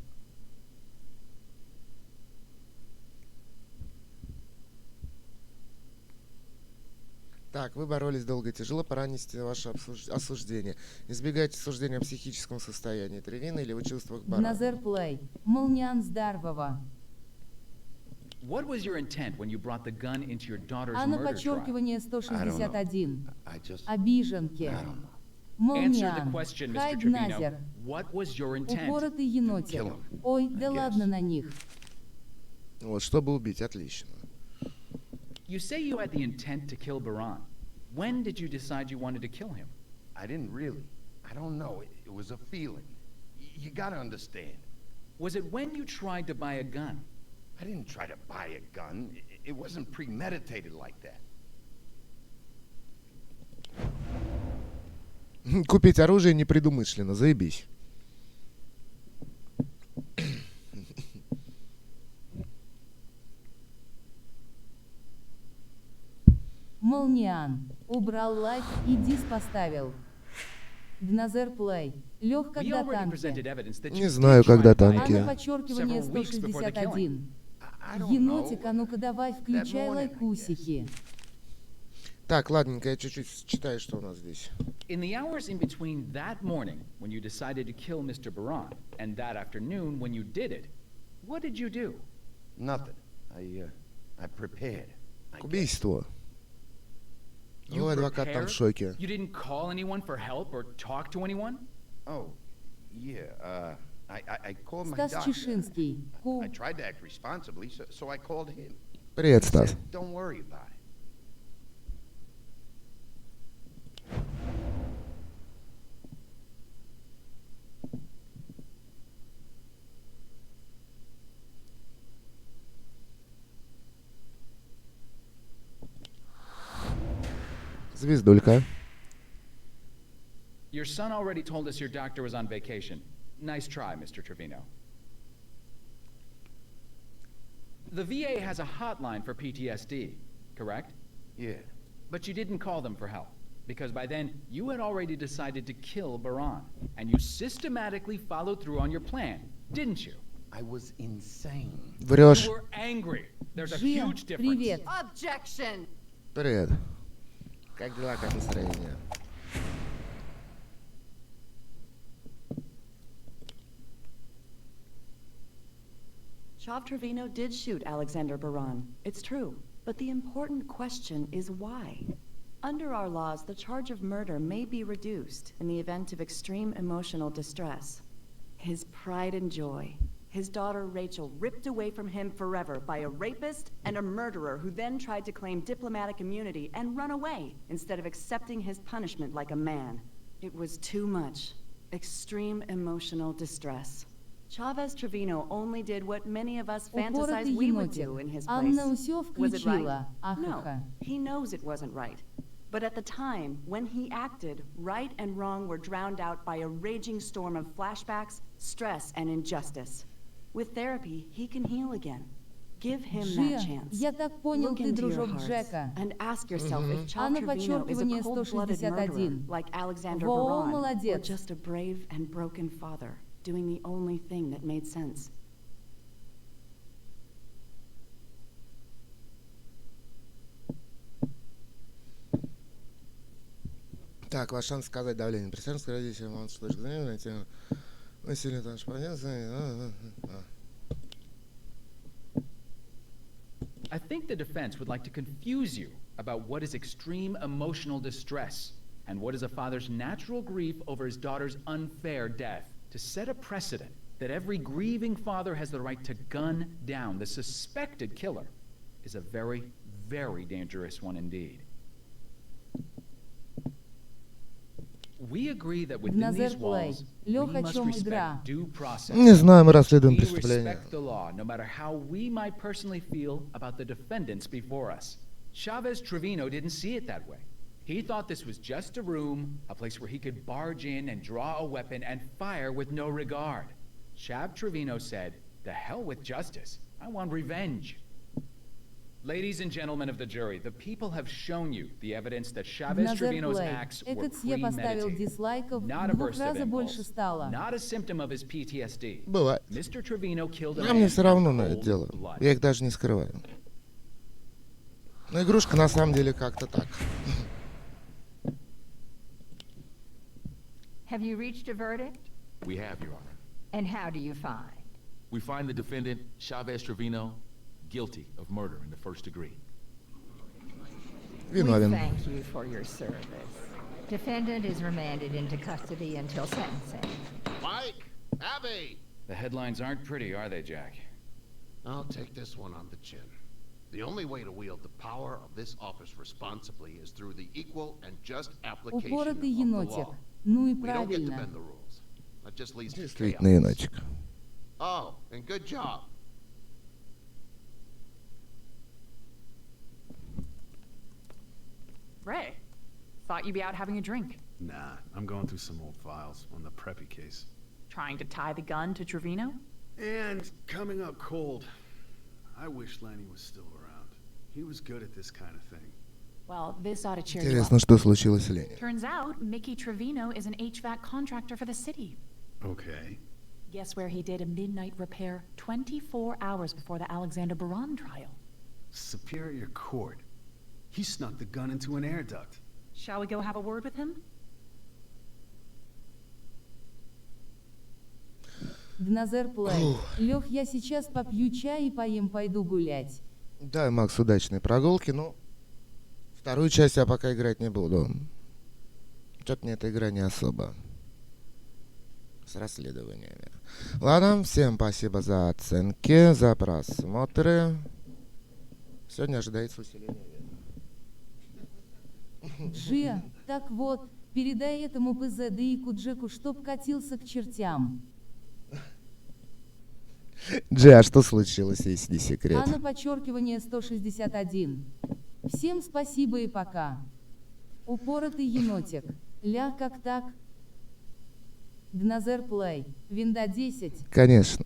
Так, вы боролись долго и тяжело, пора нести ваше осуждение. Избегайте суждения о психическом состоянии. Это вина или вы чувствах барана? Гназер Плей. Молниан Здарвова. What was your intent when you brought the gun into your daughter's А на murder trial? подчеркивание 161. I just... Обиженки. I don't know. Answer the Молниан. question, Хай Mr. Гназер. Trevino. What was your intent? Упоротый енотик. Kill him, Ой, да I guess. ладно на них. Вот, чтобы убить, отлично. You say you had the intent to kill Baran. When did you decide you wanted to kill him? I didn't really. I don't know. It was a feeling. You gotta understand. Was it when you tried to buy a gun? I didn't try to buy a gun. It wasn't premeditated like that. Купить оружие непредумышленно, заебись. Молниан. Убрал лайк и дис поставил. Гназер Плей. Лег We когда already presented танки. evidence that Не you знаю, did когда try to buy a танки. А на gun подчеркивание several weeks before the killing. 161. I don't Енотик, know. а ну-ка давай, включай morning, I лайкусики. Так, ладненько, я чуть-чуть читаю, что у нас здесь. In the hours in between that morning when you decided to kill Mr. Baran and that afternoon when you did it, what did you do? Nothing. I prepared. К убийству. Ну, адвокат там в шоке. You didn't call anyone for help or talk to anyone? Oh, yeah, I called my Стас doctor. Чешинский. I tried to act responsibly, so I called him. Привет, He Стас. said, don't worry about it. Звездулька. Your son already told us your doctor was on vacation. Nice try, Mr. Trevino. The VA has a hotline for PTSD, correct? Yeah. But you didn't call them for help, because by then you had already decided to kill Baran, and you systematically followed through on your plan, didn't you? I was insane. Врешь. You were angry. There's a Жия, huge difference. привет. Objection! Привет. Как дела, как настроение? Chav Trevino did shoot Alexander Baran. It's true. But the important question is why? Under our laws, the charge of murder may be reduced in the event of extreme emotional distress. His pride and joy. His daughter Rachel ripped away from him forever by a rapist and a murderer who then tried to claim diplomatic immunity and run away instead of accepting his punishment like a man. It was too much. Extreme emotional distress. Chavez Trevino only did what many of us fantasize we would do in his place. Анна усё Was it right? включила. No, Ахаха. he knows it wasn't right. But at the time, when he acted, right and wrong were drowned out by a raging storm of flashbacks, stress, and injustice. With therapy, he can heal again. Give him Жия, that chance. я так понял, Look ты into your дружок hearts Джека. and ask yourself if А Chav на Trevino is a подчеркивание cold-blooded murderer 161. like Alexander Во, Baran, or молодец. just a brave and broken father doing the only thing that made sense. Так, ваш шанс сказать давление. Представьте, скажите, если вам что-то найти. Насилие там I think the defense would like to confuse you about what is extreme emotional distress and what is a father's natural grief over his daughter's unfair death, to set a precedent that every grieving father has the right to gun down the suspected killer is a very, very dangerous one indeed. We agree that within these walls, we must respect due process. Не знаю, мы расследуем We преступление. respect the law, no matter how we might personally feel about the defendants before us. Chavez Trevino didn't see it that way. He thought this was just a room, a place where he could barge in and draw a weapon and fire with no regard. Chav Trevino said, "The hell with justice. I want revenge." Ladies and gentlemen of the jury, the people have shown you the evidence that Chavez Trevino's acts were Экотсье поставил premeditated. дизлайков, Not в a 2 burst of раза impulse, больше стало. not a symptom of his PTSD. Бывает. Mr. Trevino killed a А мне man все равно in на это cold дело. blood. Я их даже не скрываю. Но игрушка на самом деле как-то так. Have you reached a verdict? We have, Your Honor. And how do you find? We find the defendant, Chavez Trevino, guilty of murder in the first degree. We Виновен. thank you for your service. Defendant is remanded into custody until sentencing. Mike! Abby! The headlines aren't pretty, are they, Jack? I'll take this one on the chin. The only way to wield the power of this office responsibly is through the equal and just application of Упоротый the енотик. law. Ну и We don't get to правильно. bend the rules. That just leads to Действительно, chaos. енотик. Oh, and good job. Ray, thought you'd be out having a drink. Nah, I'm going through some old files on the Preppy case. Trying to tie the gun to Trevino? And coming up cold. I wish Lenny was still around. He was good at this kind of thing. Well, this ought to cheer you up. Интересно, что случилось с Леней. Turns out, Mickey Trevino is an HVAC contractor for the city. Okay. Guess where he did a midnight repair 24 hours before the Alexander Baran trial? Superior Court. He snuck the gun into an air duct. Shall we go have a word with him? Дназер Плей. Лех, я сейчас попью чай и поем, пойду гулять. Да, Макс, удачной прогулки. Ну, Вторую часть я пока играть не буду. Что-то мне эта игра не особо. С расследованиями. Ладно, всем спасибо за оценки, за просмотры. Сегодня ожидается усиление. Джи, так вот, передай этому ПЗДИку Джеку, чтоб катился к чертям. Джи, а что случилось, если не секрет? Анна подчеркивание 161. Всем спасибо и пока. Упоротый енотик. Ля, как так? Гназер Плей. Винда 10. Конечно.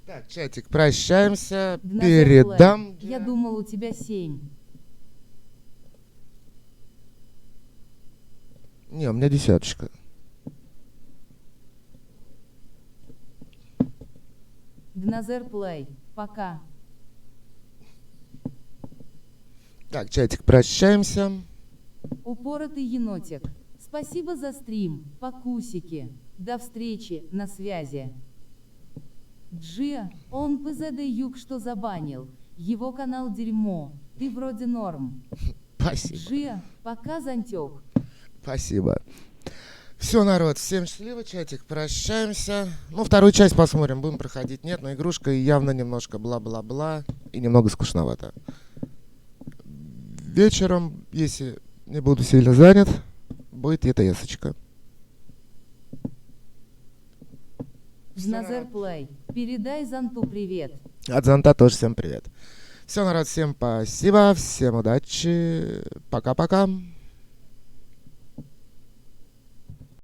Так, чатик, прощаемся. Гназер Передам. Плей. Я думал, у тебя 7. Не, у меня 10. Гназер Плей. Пока. Так, чатик, прощаемся. Упоротый енотик. Спасибо за стрим, покусики. До встречи, на связи. Джи, он ПЗД Юг что забанил. Его канал дерьмо. Ты вроде норм. Спасибо. Джи, пока, Зонтек. Спасибо. Все, народ, всем счастливо, чатик, прощаемся. Ну, вторую часть посмотрим, будем проходить. Нет, но игрушка явно немножко бла-бла-бла и немного скучновато. Вечером, если не буду сильно занят, будет ЕТС-очка. Гназер Плей. Передай Зонту привет. От Зонта тоже всем привет. Все, народ, всем спасибо, всем удачи. Пока-пока.